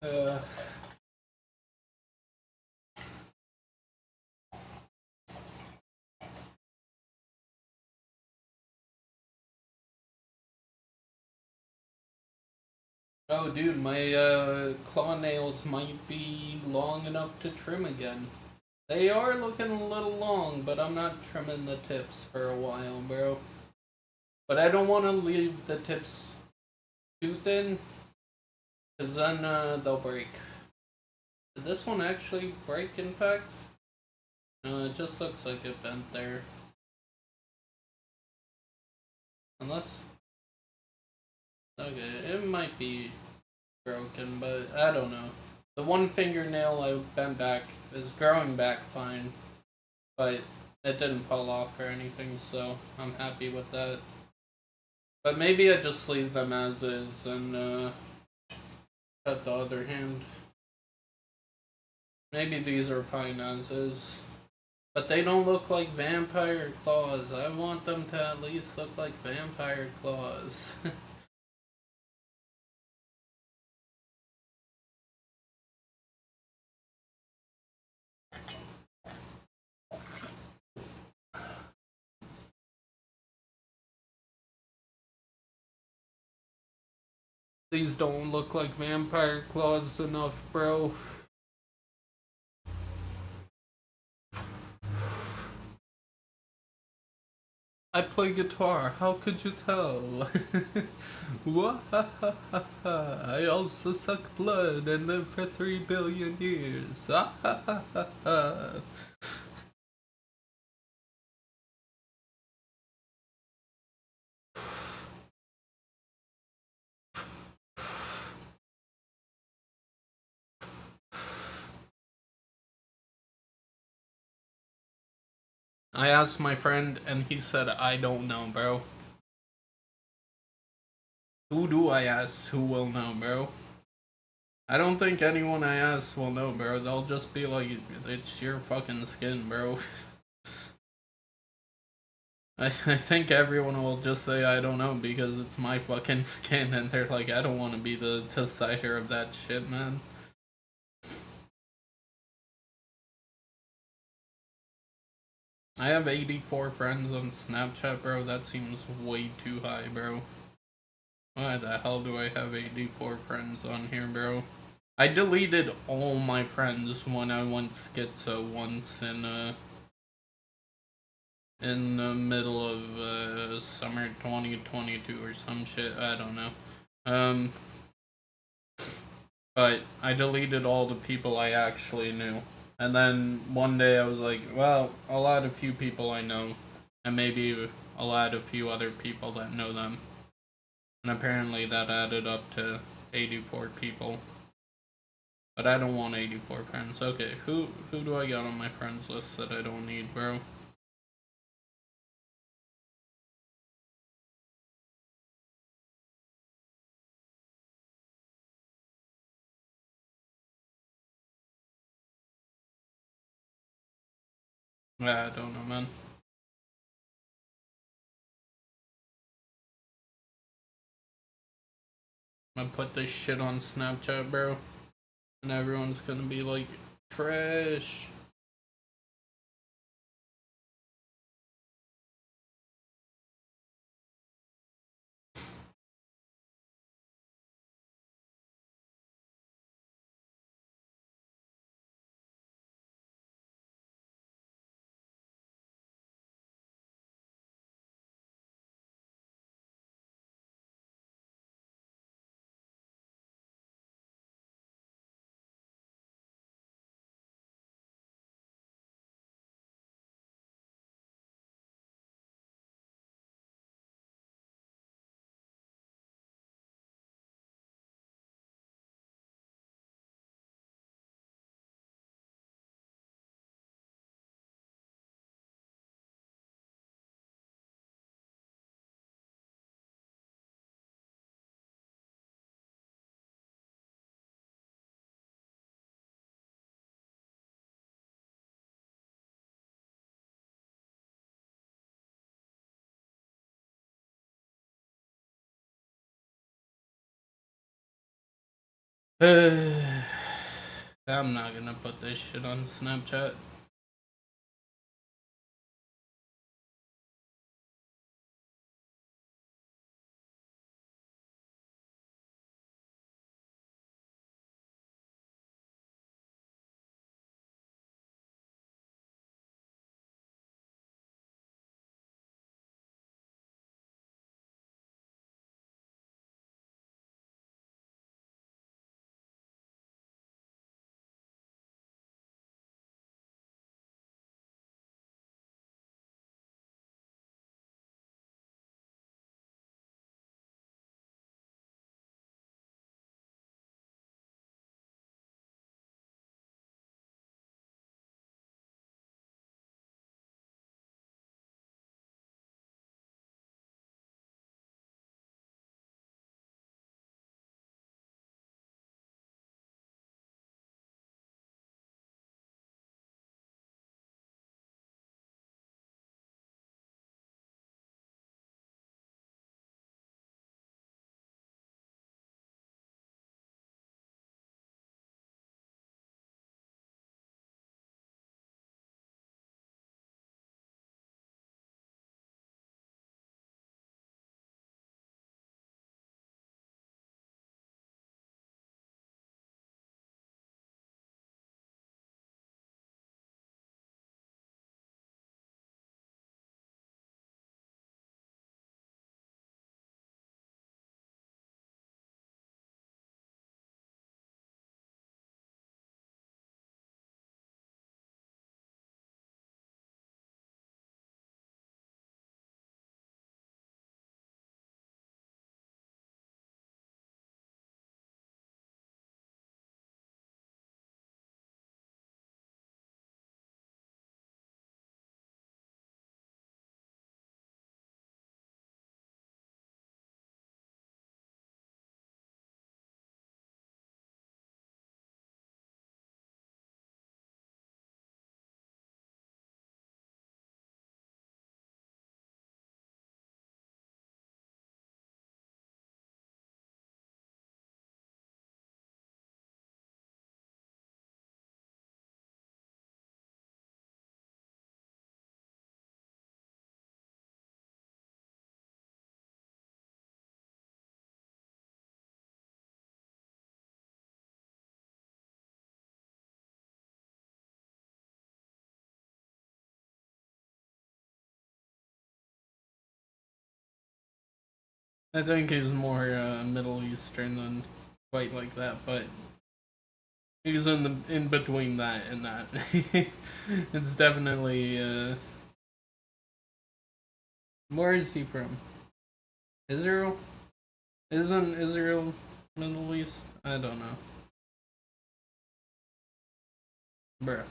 S1: Uh, oh, dude, my claw nails might be long enough to trim again. They are looking a little long, but I'm not trimming the tips for a while, bro. But I don't want to leave the tips too thin, because then they'll break. Did this one actually break, in fact? No, it just looks like it bent there. Unless... okay, it might be broken, but I don't know. The one fingernail I bent back is growing back fine, but it didn't fall off or anything, so I'm happy with that. But maybe I just leave them as is and cut the other hand. Maybe these are fine as is. But they don't look like vampire claws. I want them to at least look like vampire claws. These don't look like vampire claws enough, bro. I play guitar, how could you tell? I also suck blood and live for 3 billion years. I asked my friend and he said, I don't know, bro. Who do I ask who will know, bro? I don't think anyone I ask will know, bro. They'll just be like, it's your fucking skin, bro. I think everyone will just say I don't know because it's my fucking skin and they're like, I don't want to be the decider of that shit, man. I have 84 friends on Snapchat, bro. That seems way too high, bro. Why the hell do I have 84 friends on here, bro? I deleted all my friends when I went schizo once in the middle of summer 2022 or some shit. I don't know. But I deleted all the people I actually knew. And then one day I was like, well, I'll add a few people I know, and maybe I'll add a few other people that know them. And apparently that added up to 84 people. But I don't want 84 friends. Okay, who do I got on my friends list that I don't need, bro? I don't know, man. I'm gonna put this shit on Snapchat, bro. And everyone's gonna be like, trash. I'm not gonna put this shit on Snapchat. I think he's more Middle Eastern than quite like that, but he's in between that and that. It's definitely where is he from? Israel? Isn't Israel Middle East? I don't know. Bruh.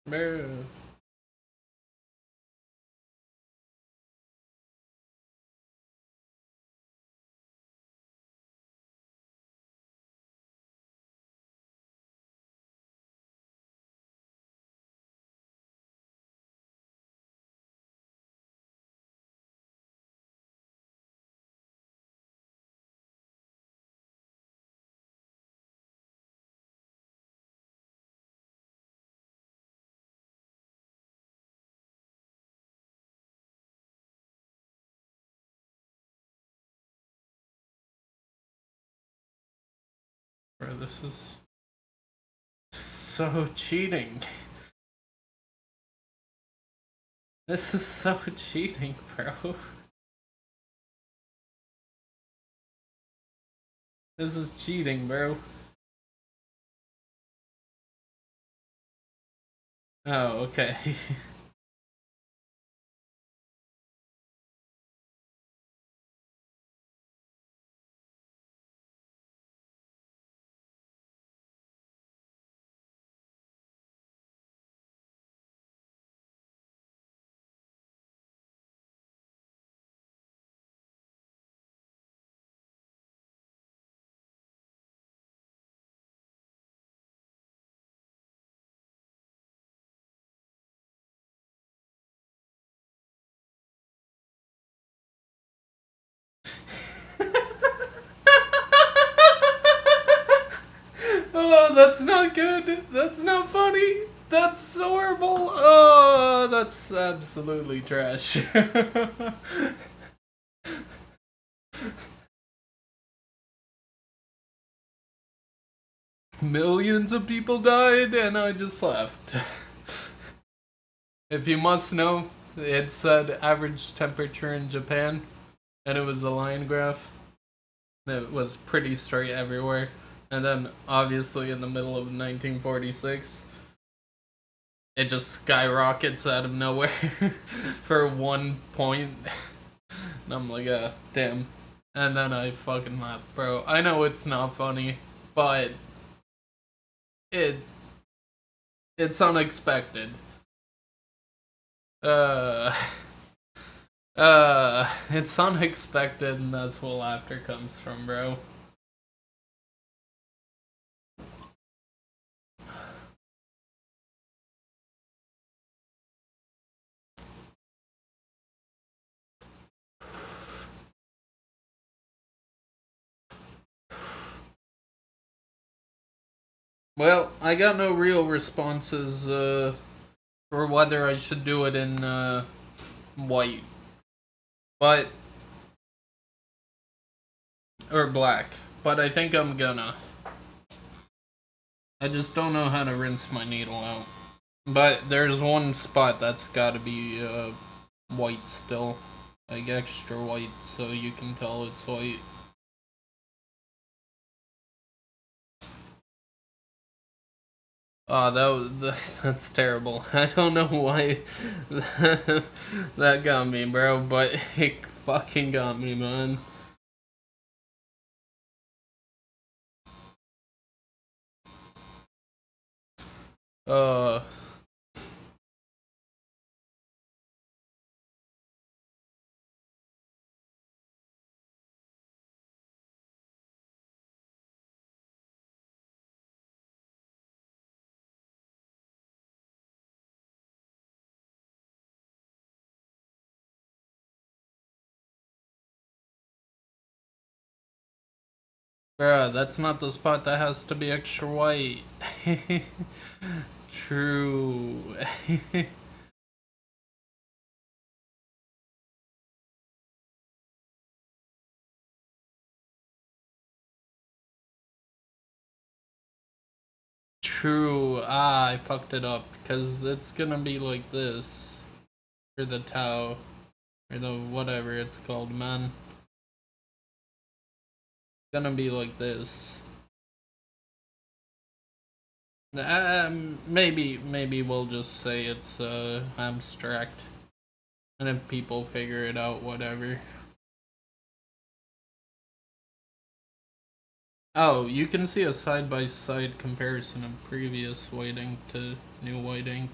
S1: Bruh. Bro, this is so cheating. This is so cheating, bro. This is cheating, bro. Oh, okay. That's not good. That's not funny. That's horrible. Oh, that's absolutely trash. Millions of people died, and I just left. If you must know, it said average temperature in Japan, and it was a line graph. It was pretty straight everywhere. And then, obviously, in the middle of 1946, it just skyrockets out of nowhere for 1 point. And I'm like, damn. And then I fucking laugh, bro. I know it's not funny, but it it's unexpected. Uh, it's unexpected, and that's where laughter comes from, bro. Well, I got no real responses for whether I should do it in white, but or black. But I think I'm gonna. I just don't know how to rinse my needle out. But there's one spot that's got to be white still, like extra white, so you can tell it's white. Oh, that's terrible. I don't know why that got me, bro, but it fucking got me, man. Uh, Bruh, that's not the spot that has to be extra white. True. True. Ah, I fucked it up. Because it's gonna be like this. Or the Tau. Or the whatever it's called, man. It's gonna be like this. Maybe we'll just say it's abstract. And if people figure it out, whatever. Oh, you can see a side-by-side comparison of previous white ink to new white ink.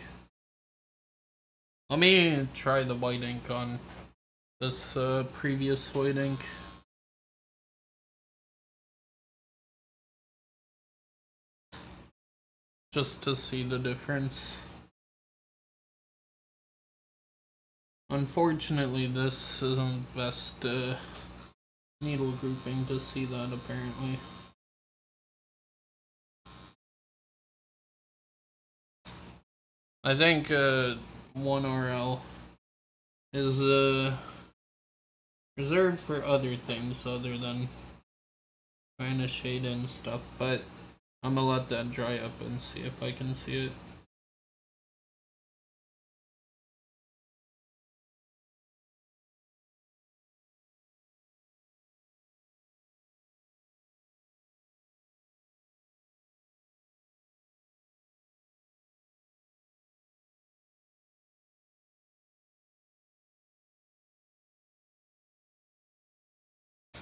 S1: Let me try the white ink on this previous white ink. Just to see the difference. Unfortunately, this isn't best needle grouping to see that, apparently. I think 1RL is reserved for other things other than trying to shade in stuff, but I'm gonna let that dry up and see if I can see it.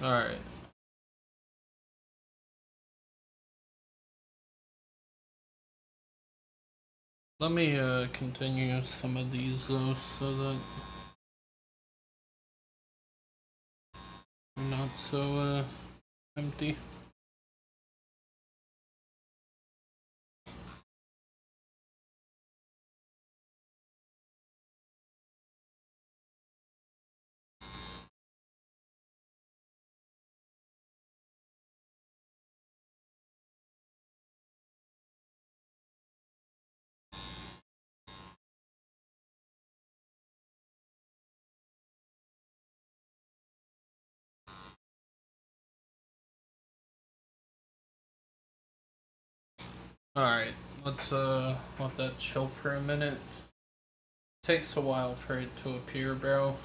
S1: Alright. Let me continue some of these though, so that I'm not so empty. Alright, let's let that chill for a minute. Takes a while for it to appear, bro.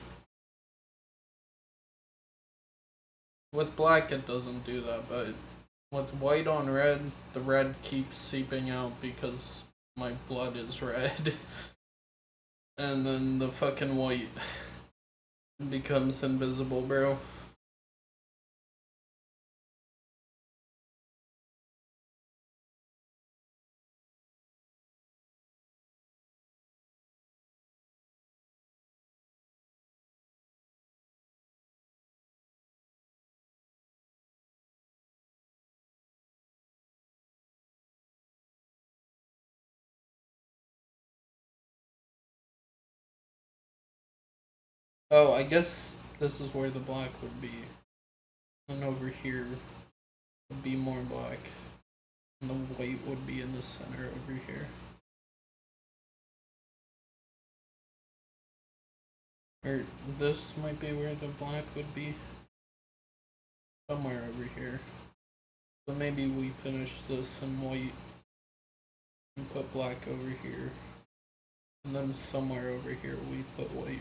S1: With black it doesn't do that, but with white on red, the red keeps seeping out because my blood is red. And then the fucking white becomes invisible, bro. Oh, I guess this is where the black would be. And over here would be more black. And the white would be in the center over here. Or this might be where the black would be. Somewhere over here. So maybe we finish this in white and put black over here. And then somewhere over here we put white.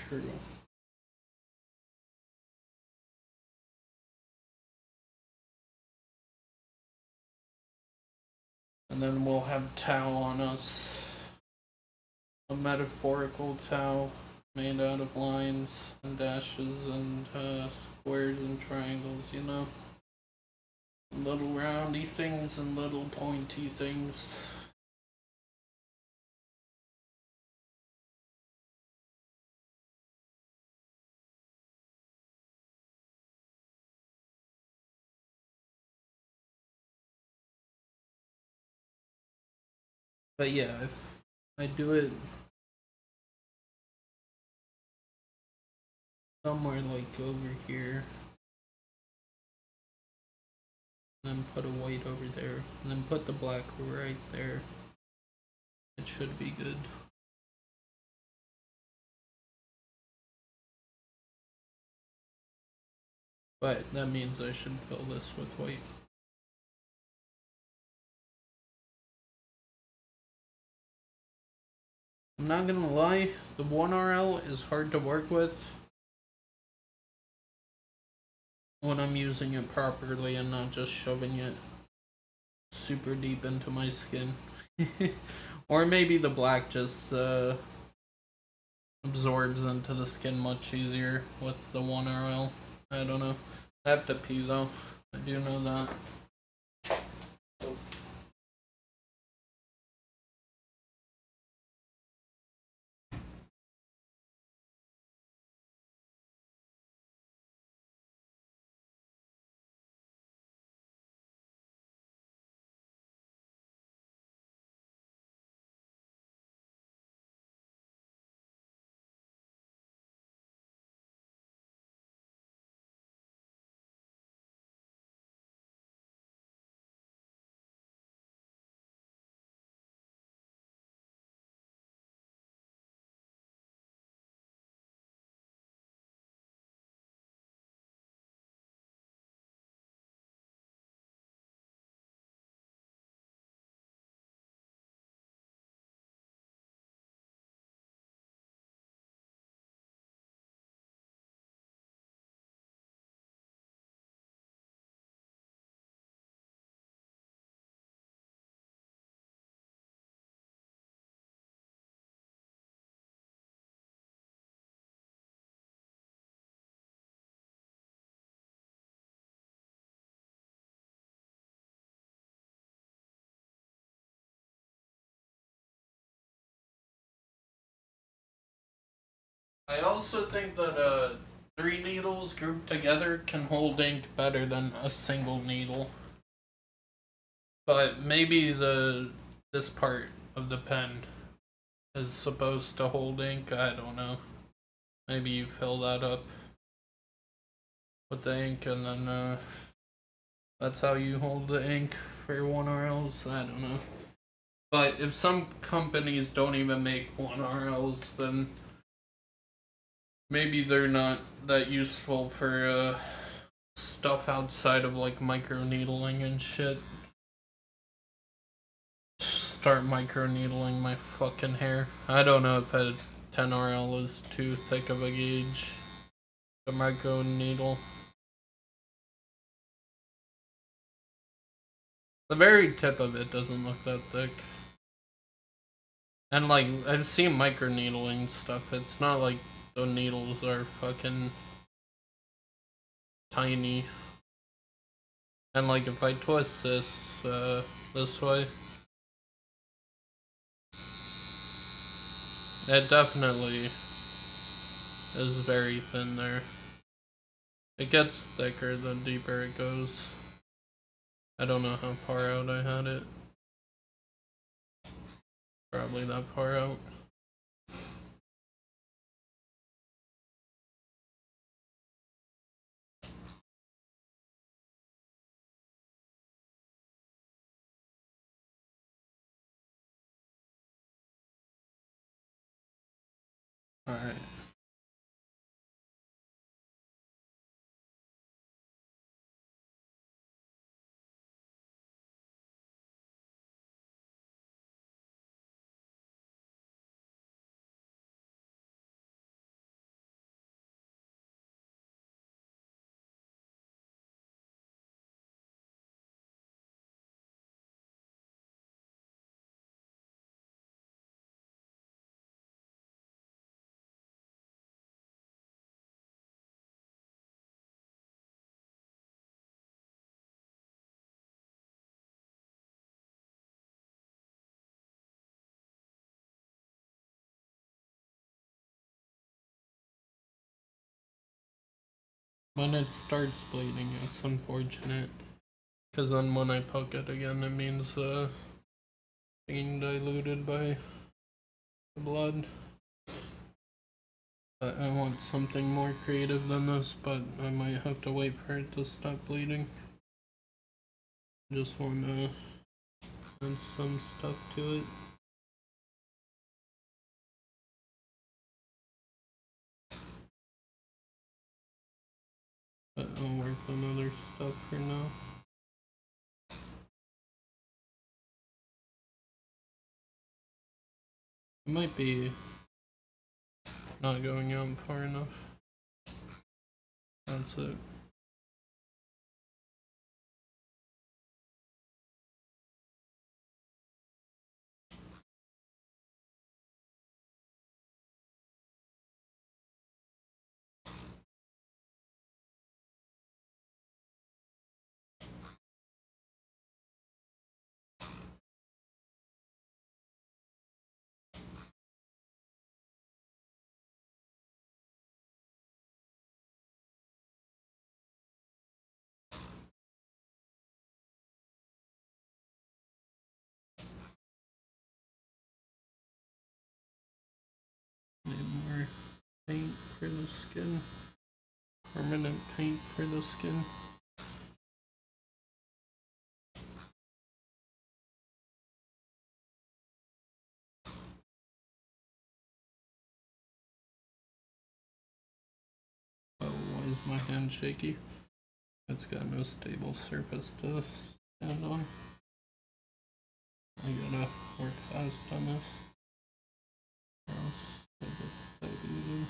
S1: True. And then we'll have Tau on us. A metaphorical Tau made out of lines and dashes and squares and triangles, you know? Little roundy things and little pointy things. But yeah, if I do it somewhere like over here, and then put a white over there, and then put the black right there, it should be good. But that means I should fill this with white. I'm not gonna lie, the 1RL is hard to work with when I'm using it properly and not just shoving it super deep into my skin. Or maybe the black just absorbs into the skin much easier with the 1RL. I don't know. I have to pee though. I do know that. I also think that 3 needles grouped together can hold ink better than a single needle. But maybe this part of the pen is supposed to hold ink. I don't know. Maybe you fill that up with the ink and then that's how you hold the ink for your 1RLs. I don't know. But if some companies don't even make 1RLs, then maybe they're not that useful for stuff outside of like microneedling and shit. Start microneedling my fucking hair. I don't know if a 10RL is too thick of a gauge to microneedle. The very tip of it doesn't look that thick. And like, I've seen microneedling stuff. It's not like the needles are fucking tiny. And like, if I twist this way, it definitely is very thin there. It gets thicker the deeper it goes. I don't know how far out I had it. Probably that far out. Alright. When it starts bleeding, it's unfortunate. Because then when I poke it again, it means being diluted by the blood. I want something more creative than this, but I might have to wait for it to stop bleeding. Just want to add some stuff to it. But I'll work on other stuff for now. It might be not going out far enough. That's it. Need more paint for the skin. Permanent paint for the skin. Oh, why is my hand shaky? It's got no stable surface to stand on. I gotta work fast on this. Or else it gets diluted.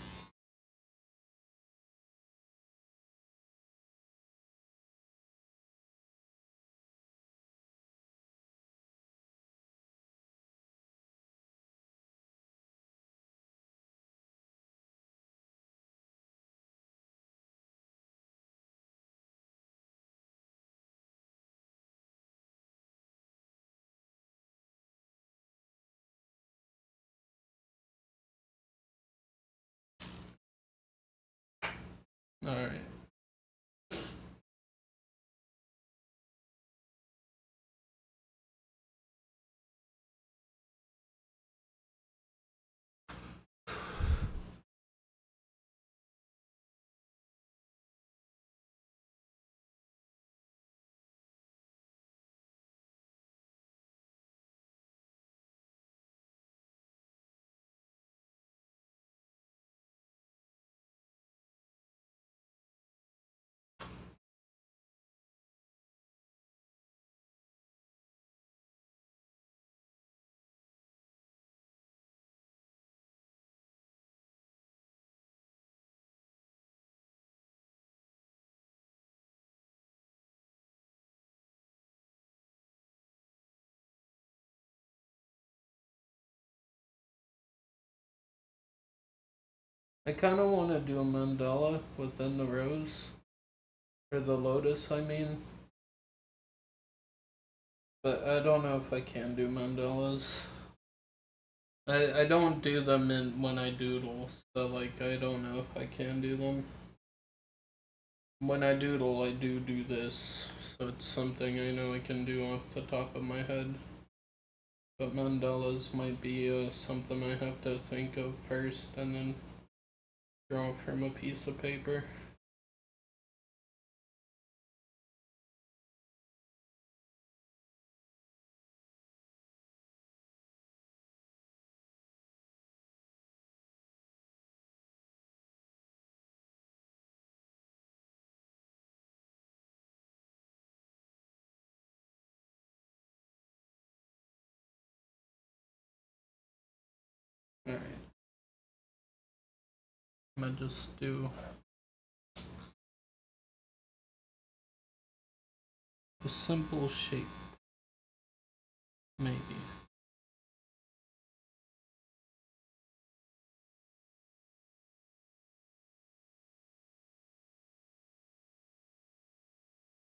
S1: Alright. I kind of want to do a mandala within the rose. Or the lotus, I mean. But I don't know if I can do mandalas. I don't do them when I doodle, so like I don't know if I can do them. When I doodle, I do this, so it's something I know I can do off the top of my head. But mandalas might be something I have to think of first and then draw from a piece of paper. Alright. I'm gonna just do a simple shape. Maybe.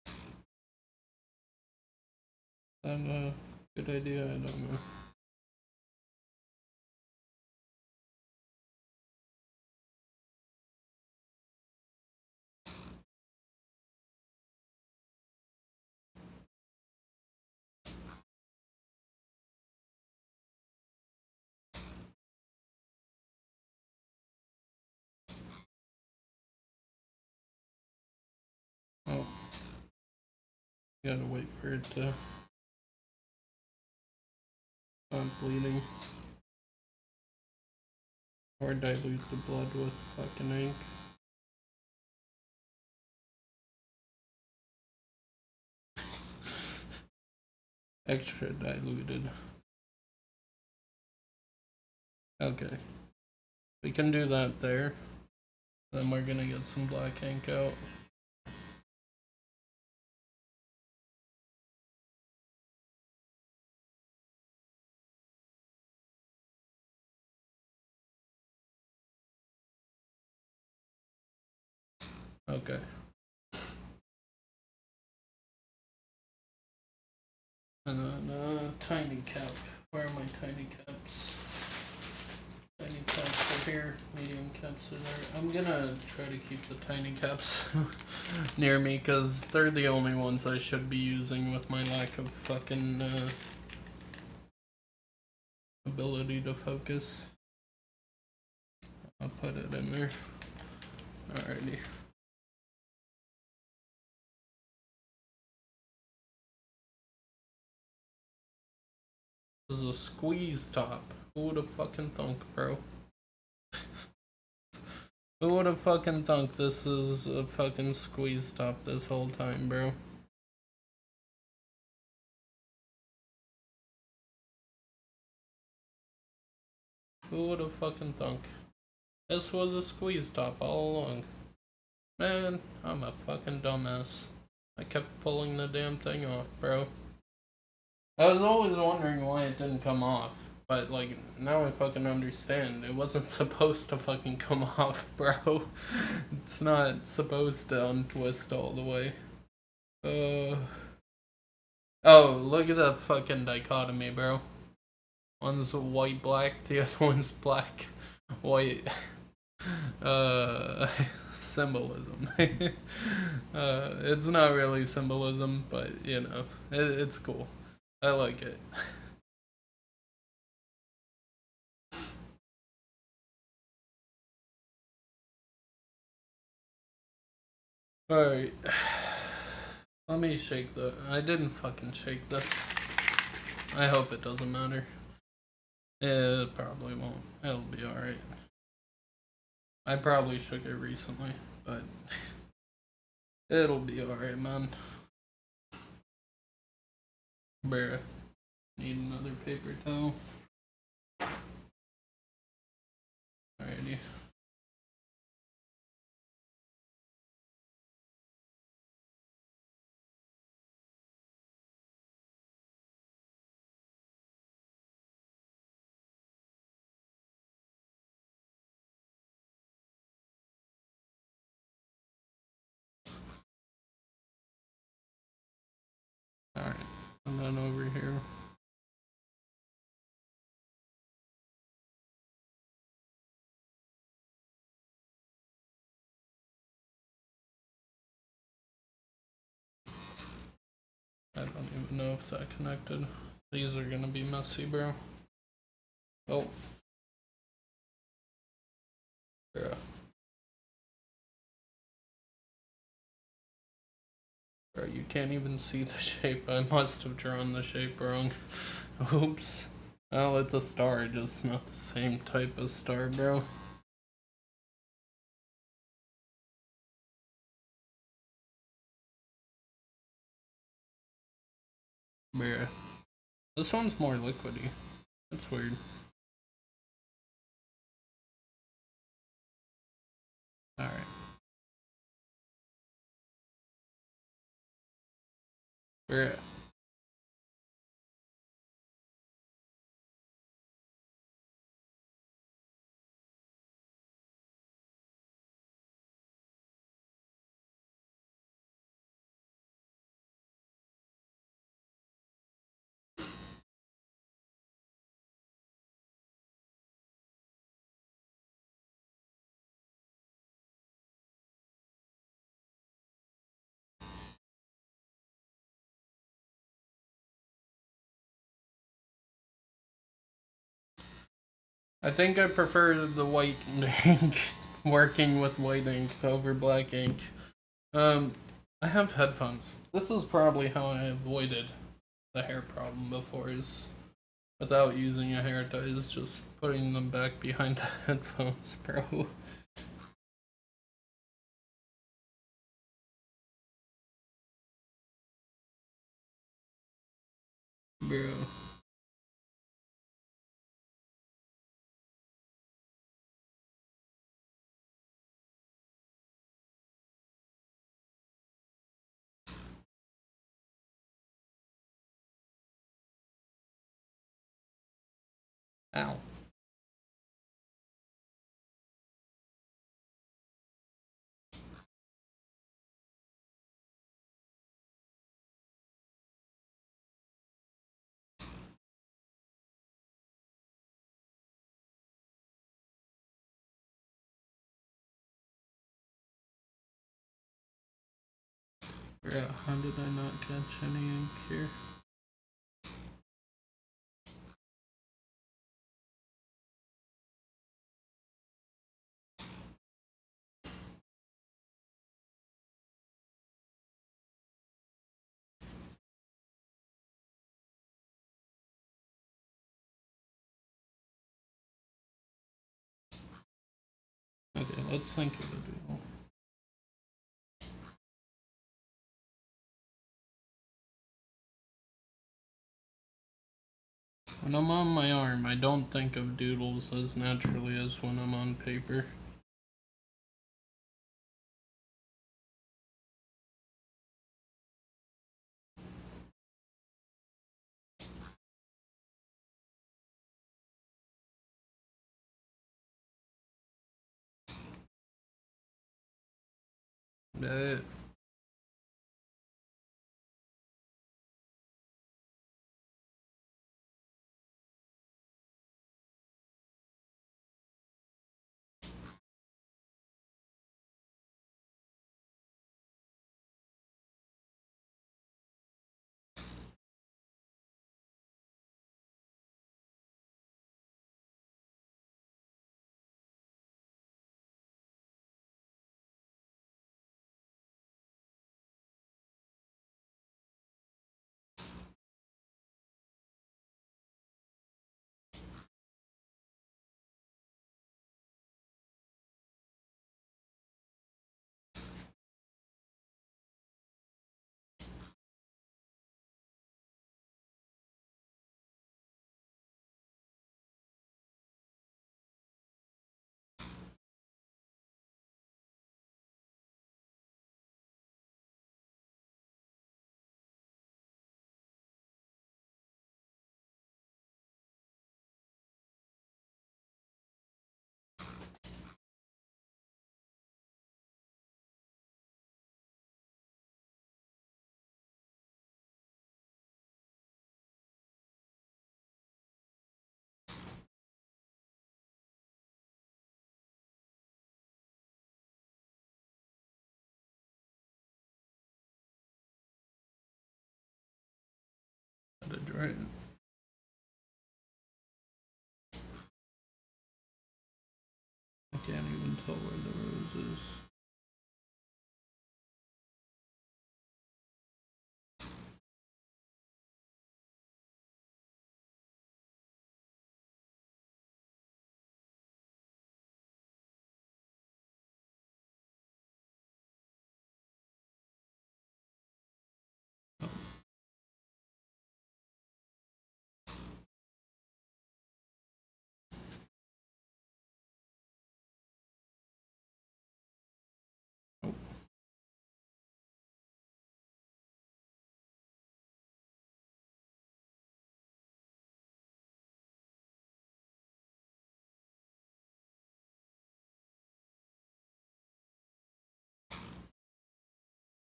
S1: Is that a good idea? I don't know. Oh, gotta wait for it to stop bleeding. Or dilute the blood with fucking ink. Extra diluted. Okay. We can do that there. Then we're gonna get some black ink out. Okay. And then tiny cap. Where are my tiny caps? Tiny caps are here. Medium caps are there. I'm gonna try to keep the tiny caps near me because they're the only ones I should be using with my lack of fucking ability to focus. I'll put it in there. Alrighty. This is a squeeze top. Who would have fucking thunk, bro? Who would have fucking thunk this is a fucking squeeze top this whole time, bro? Who would have fucking thunk? This was a squeeze top all along. Man, I'm a fucking dumbass. I kept pulling the damn thing off, bro. I was always wondering why it didn't come off. But, like, now I fucking understand. It wasn't supposed to fucking come off, bro. It's not supposed to untwist all the way. Oh, look at that fucking dichotomy, bro. One's white black, the other one's black white. Symbolism. It's not really symbolism, but you know, it's cool. I like it. Alright. Let me shake I didn't fucking shake this. I hope it doesn't matter. It probably won't. It'll be alright. I probably shook it recently, but it'll be alright, man. Bruh. Need another paper towel. Alrighty. Alright, and then over here. I don't even know if that connected. These are gonna be messy, bro. Oh. Yeah. Bro, you can't even see the shape. I must have drawn the shape wrong. Oops. Well, it's a star, just not the same type of star, bro. Bruh. This one's more liquidy. That's weird. Alright. Bruh. I think I prefer the white ink, working with white ink over black ink. I have headphones. This is probably how I avoided the hair problem before, is without using a hair tie, is just putting them back behind the headphones, bro. Bro. Ow. Bro, how did I not catch any ink here? Okay, let's think of a doodle. When I'm on my arm, I don't think of doodles as naturally as when I'm on paper. But right? I can't even tell where the rose is. Oh.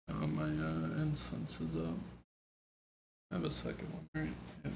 S1: My incense is up. I have a second one, right? Yeah.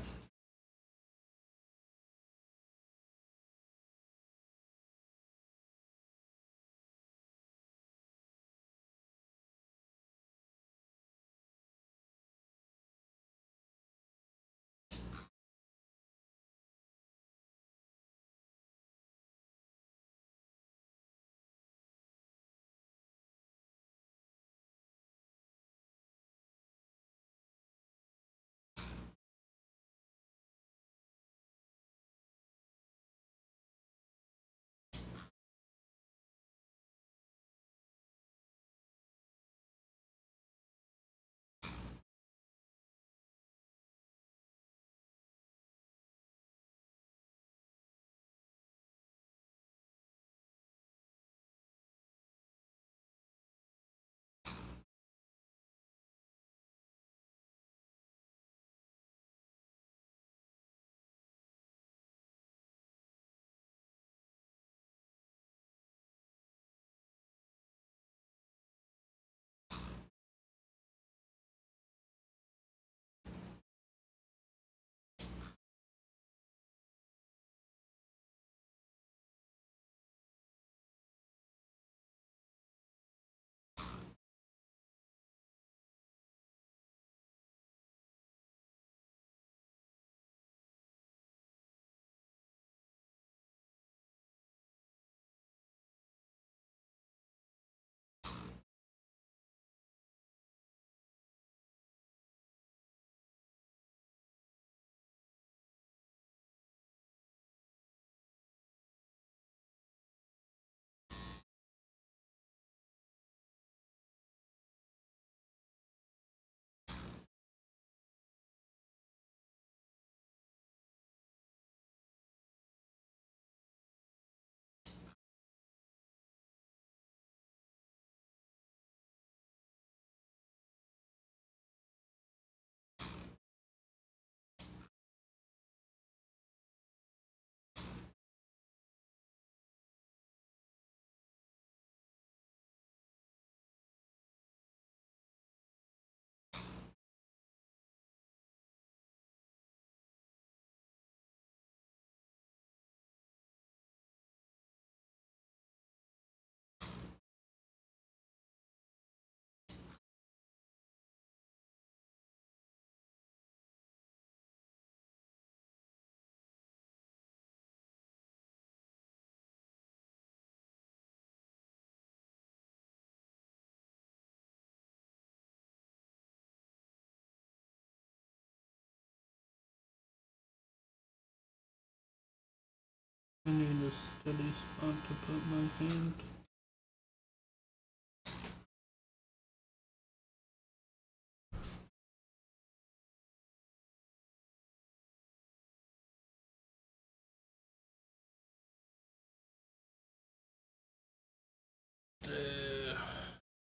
S1: I need a steady spot to put my hand.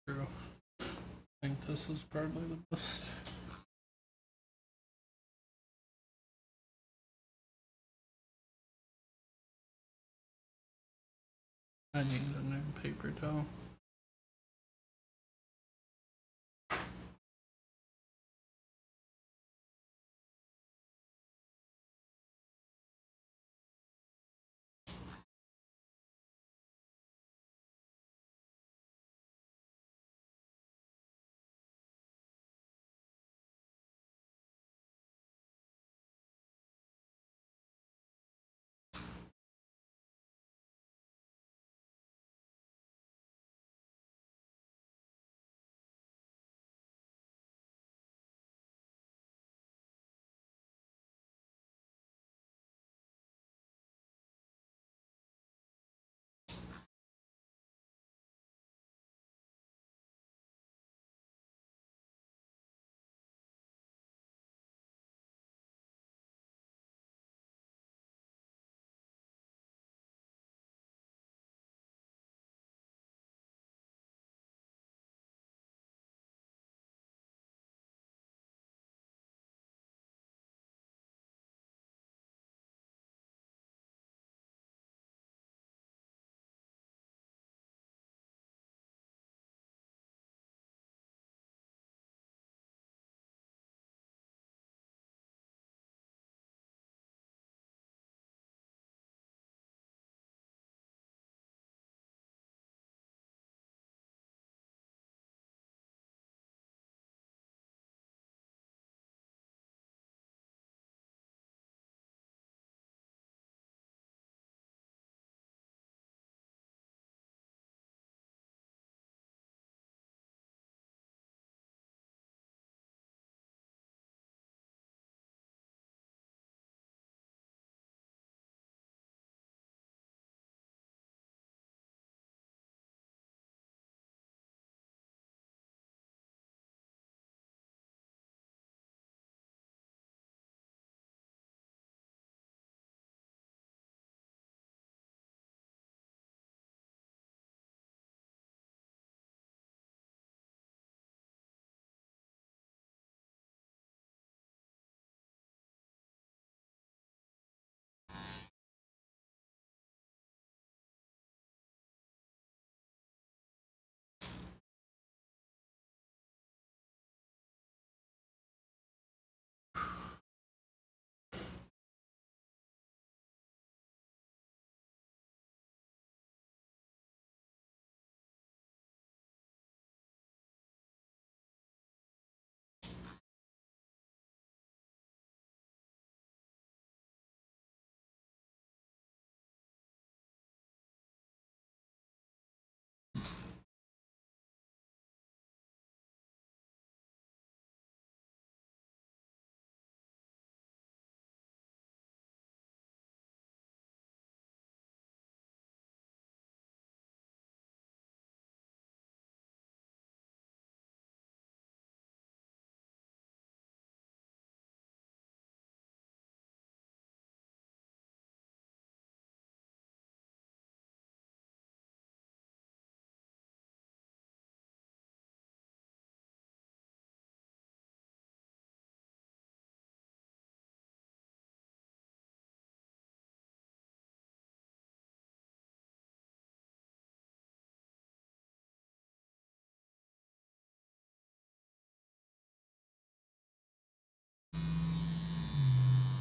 S1: True. I think this is probably the best. I need a new paper towel.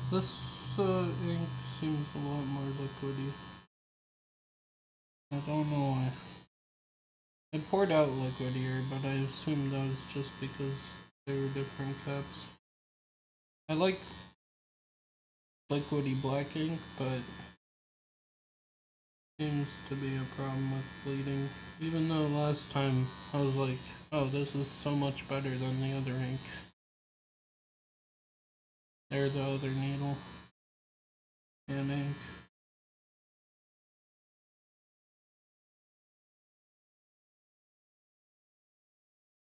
S1: This ink seems a lot more liquidy. I don't know why. I poured out liquid here, but I assume that was just because they were different cups. I like liquidy black ink, but seems to be a problem with bleeding. Even though last time I was like, oh, this is so much better than the other ink. There's the other needle and ink.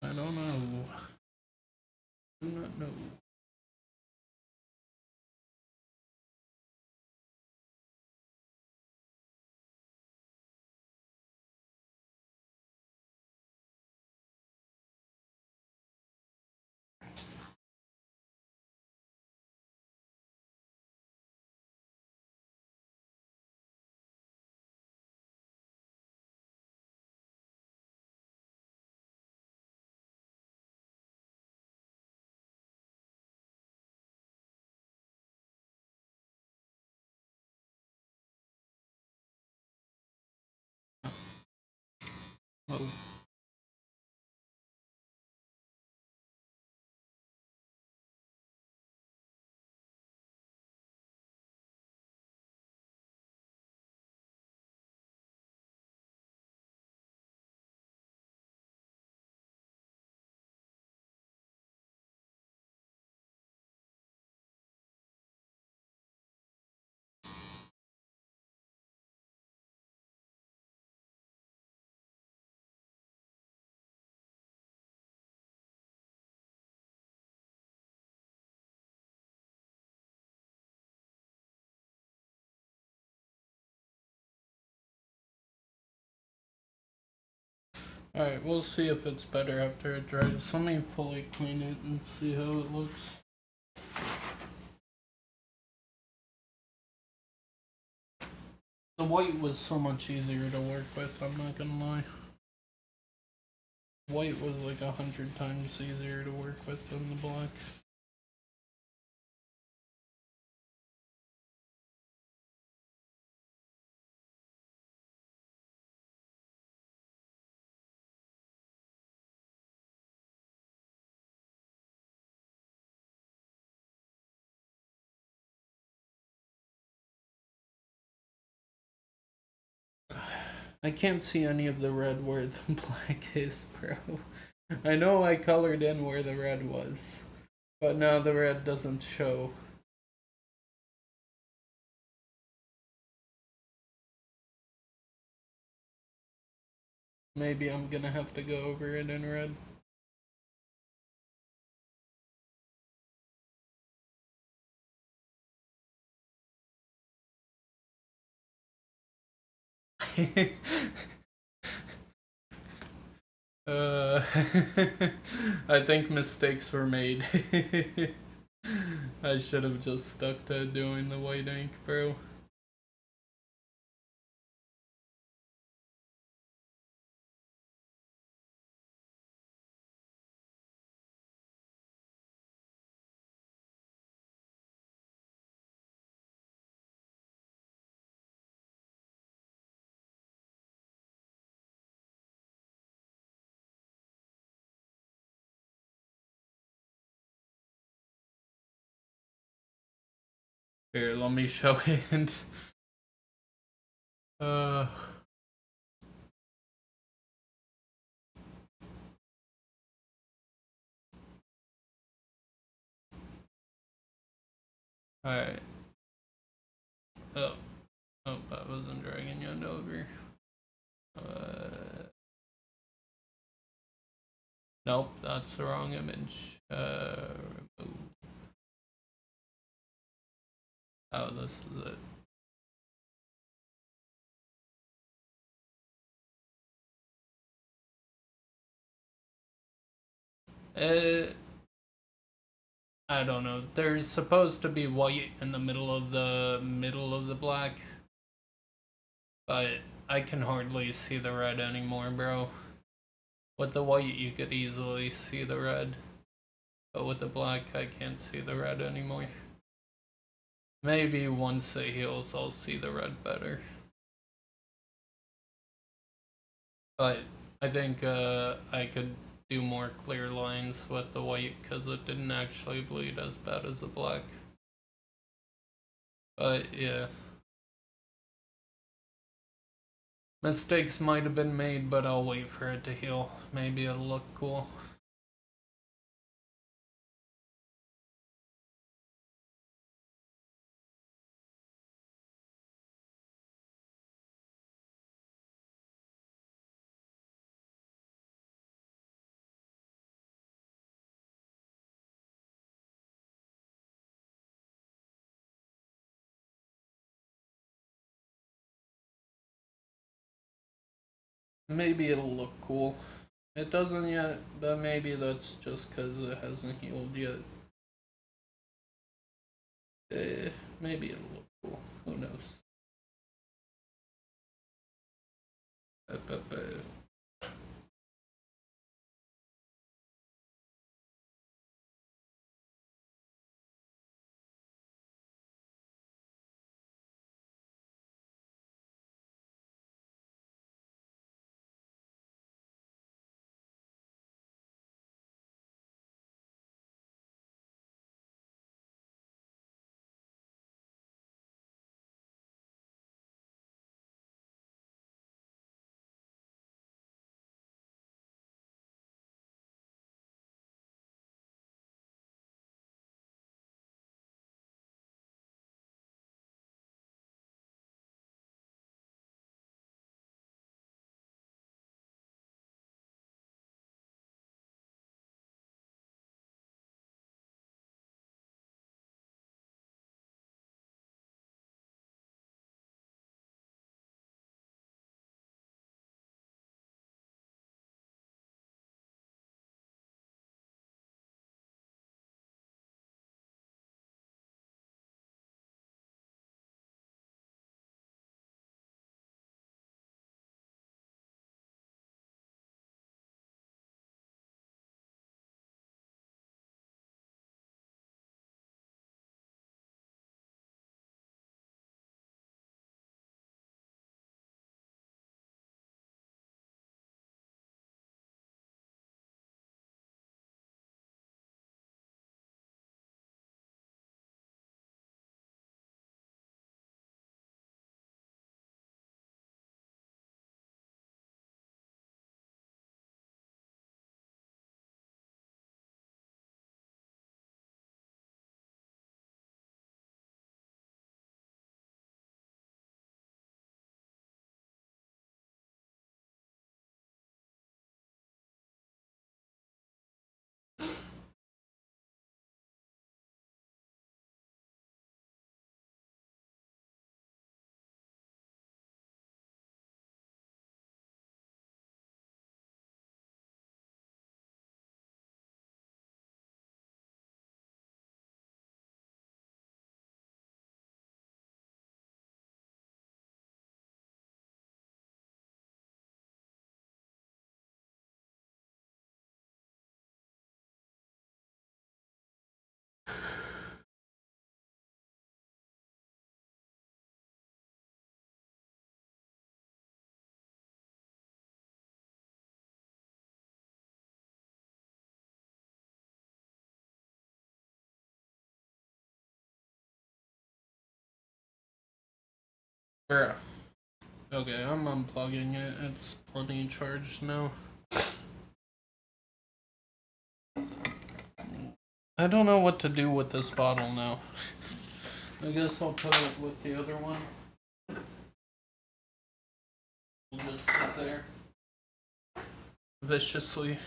S1: I don't know. Do not know. Oh. Alright, we'll see if it's better after it dries. Let me fully clean it and see how it looks. The white was so much easier to work with, I'm not gonna lie. White was like 100 times easier to work with than the black. I can't see any of the red where the black is, bro. I know I colored in where the red was, but now the red doesn't show. Maybe I'm gonna have to go over it in red. I think mistakes were made. I should have just stuck to doing the white ink, bro. Here, let me show it. Uh. Alright. Oh. Oh, that wasn't dragging you over. Nope, that's the wrong image. Remove. Oh, this is it. I don't know. There's supposed to be white in the middle of the black, but I can hardly see the red anymore, bro. With the white, you could easily see the red, but with the black, I can't see the red anymore. Maybe once it heals, I'll see the red better. But I think I could do more clear lines with the white because it didn't actually bleed as bad as the black. But yeah. Mistakes might have been made, but I'll wait for it to heal. Maybe it'll look cool. Maybe it'll look cool. It doesn't yet, but maybe that's just because it hasn't healed yet. Maybe it'll look cool. Who knows? Bruh. Okay, I'm unplugging it. It's plenty charged now. I don't know what to do with this bottle now. I guess I'll put it with the other one. We'll just sit there viciously.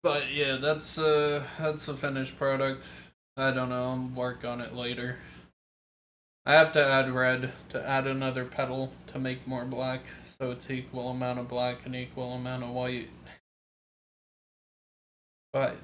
S1: But yeah, that's a finished product. I don't know. I'll work on it later. I have to add red to add another petal to make more black, so it's equal amount of black and equal amount of white. But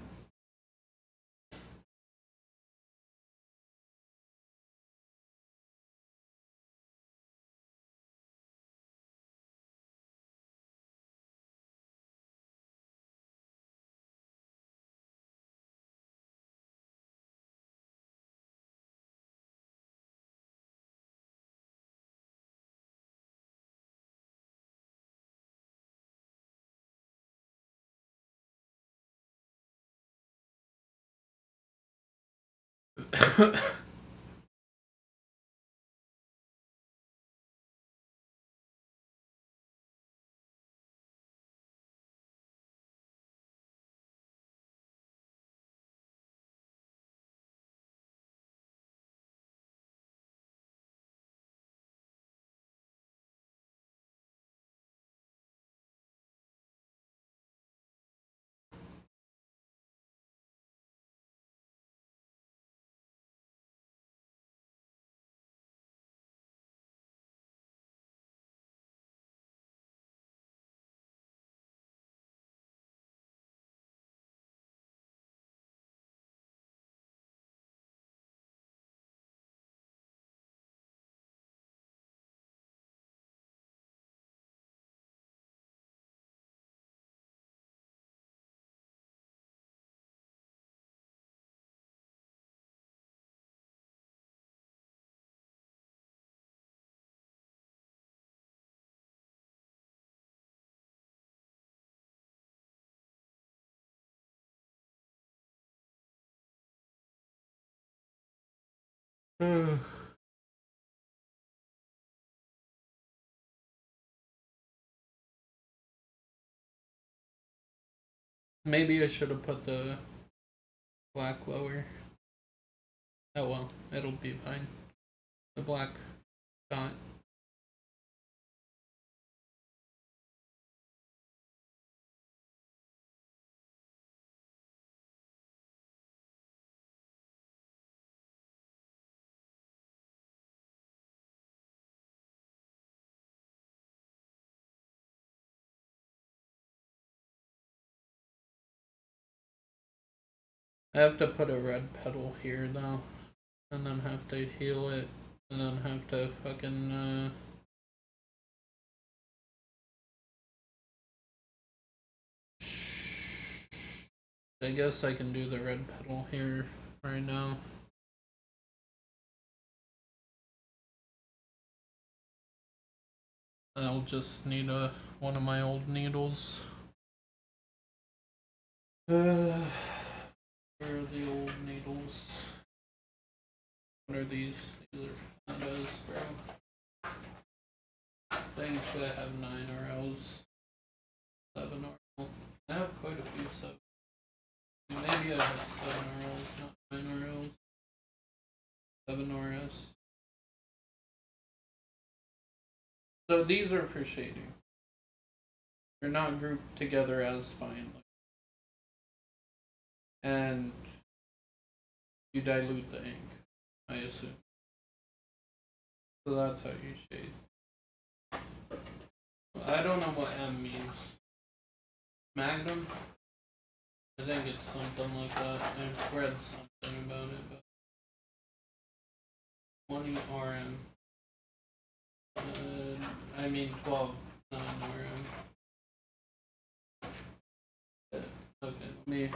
S1: maybe I should have put the black lower. Oh well, it'll be fine. The black dot. I have to put a red petal here though, and then have to heal it, and then have to fucking I guess I can do the red petal here right now. I'll just need one of my old needles. Where are the old needles? What are these? These are Fantas, bro. Things that have 9 RLs, 7 RL. I have quite a few 7. Maybe I have 7 RLs, not 9 RLs. 7 RS. So these are for shading. They're not grouped together as fine. And you dilute the ink, I assume. So that's how you shade. I don't know what M means. Magnum? I think it's something like that. I've read something about it, but 20 RM. I mean 12, 9 RM. Okay, let me.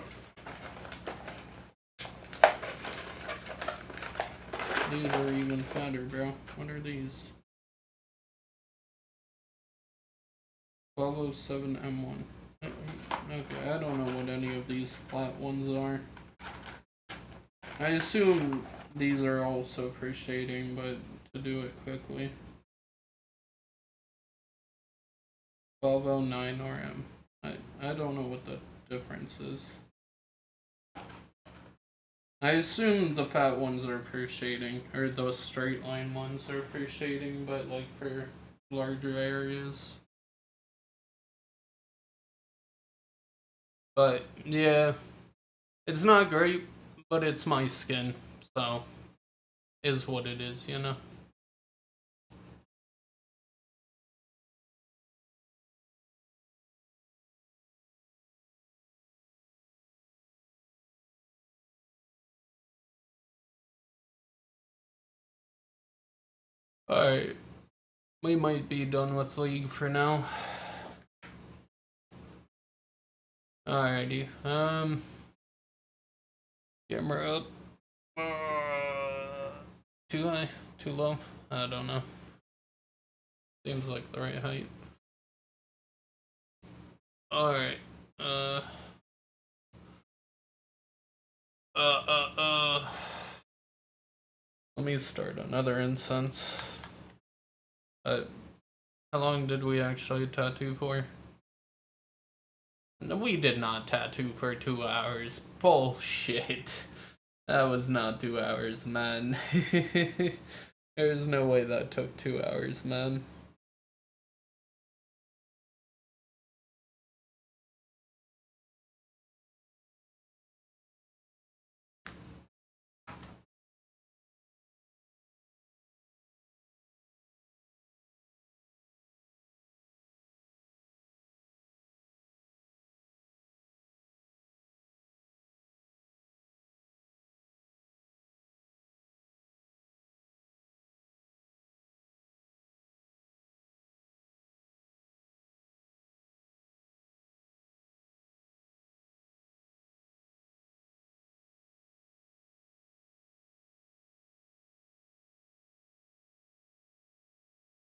S1: These are even fatter, bro. What are these? 1207 M1. Okay, I don't know what any of these flat ones are. I assume these are also for shading, but to do it quickly. 1209 RM. I don't know what the difference is. I assume the fat ones are for shading, or those straight line ones are for shading, but like for larger areas. But yeah, it's not great, but it's my skin, so is what it is, you know. All right, we might be done with League for now. Alrighty. Camera up. Too high? Too low? I don't know. Seems like the right height. Alright. Uh. Uh. Uh. Let me start another incense. How long did we actually tattoo for? No, we did not tattoo for 2 hours. Bullshit. That was not 2 hours, man. There's no way that took 2 hours, man.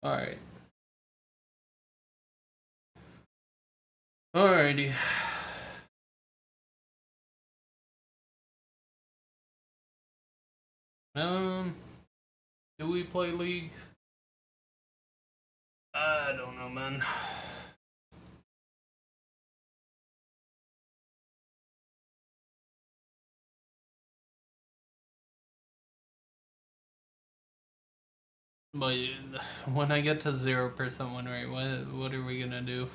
S1: Alright. Alrighty. Um, do we play League? I don't know, man. But when I get to 0% win rate, what are we gonna do?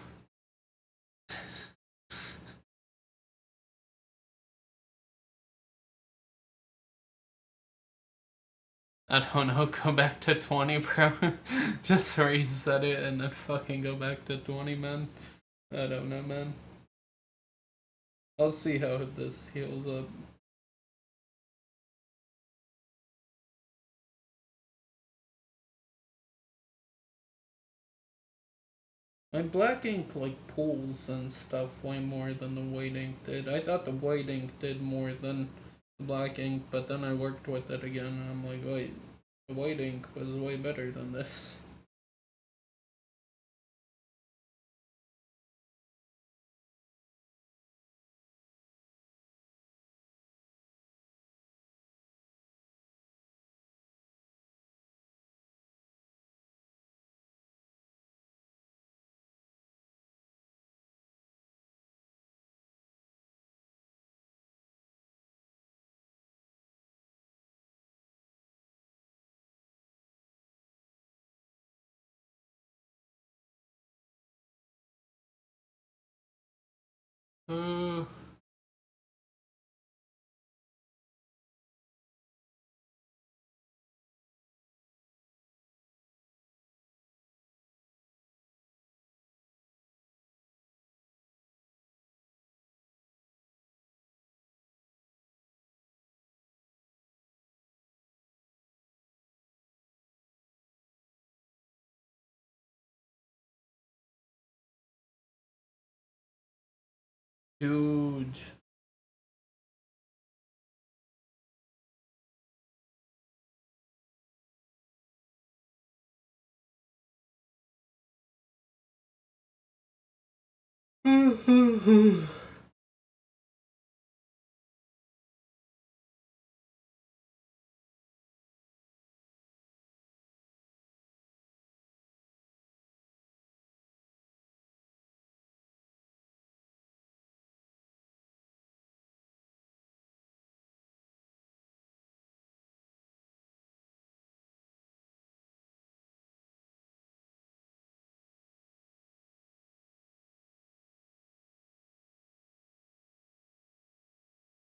S1: I don't know. Go back to 20, bro. Just reset it and then fucking go back to 20, man. I don't know, man. I'll see how this heals up. My black ink like pulls and stuff way more than the white ink did. I thought the white ink did more than the black ink, but then I worked with it again and I'm like, wait, the white ink was way better than this. Uh, huge.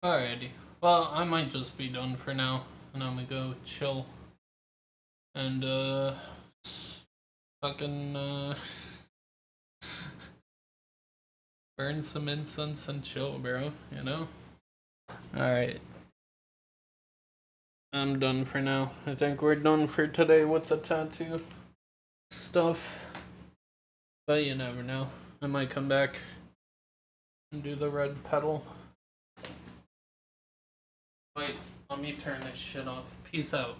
S1: Alrighty. Well, I might just be done for now, and I'm gonna go chill and fucking burn some incense and chill, bro. You know. Alright. I'm done for now. I think we're done for today with the tattoo stuff. But you never know. I might come back and do the red petal. Wait, let me turn this shit off. Peace out.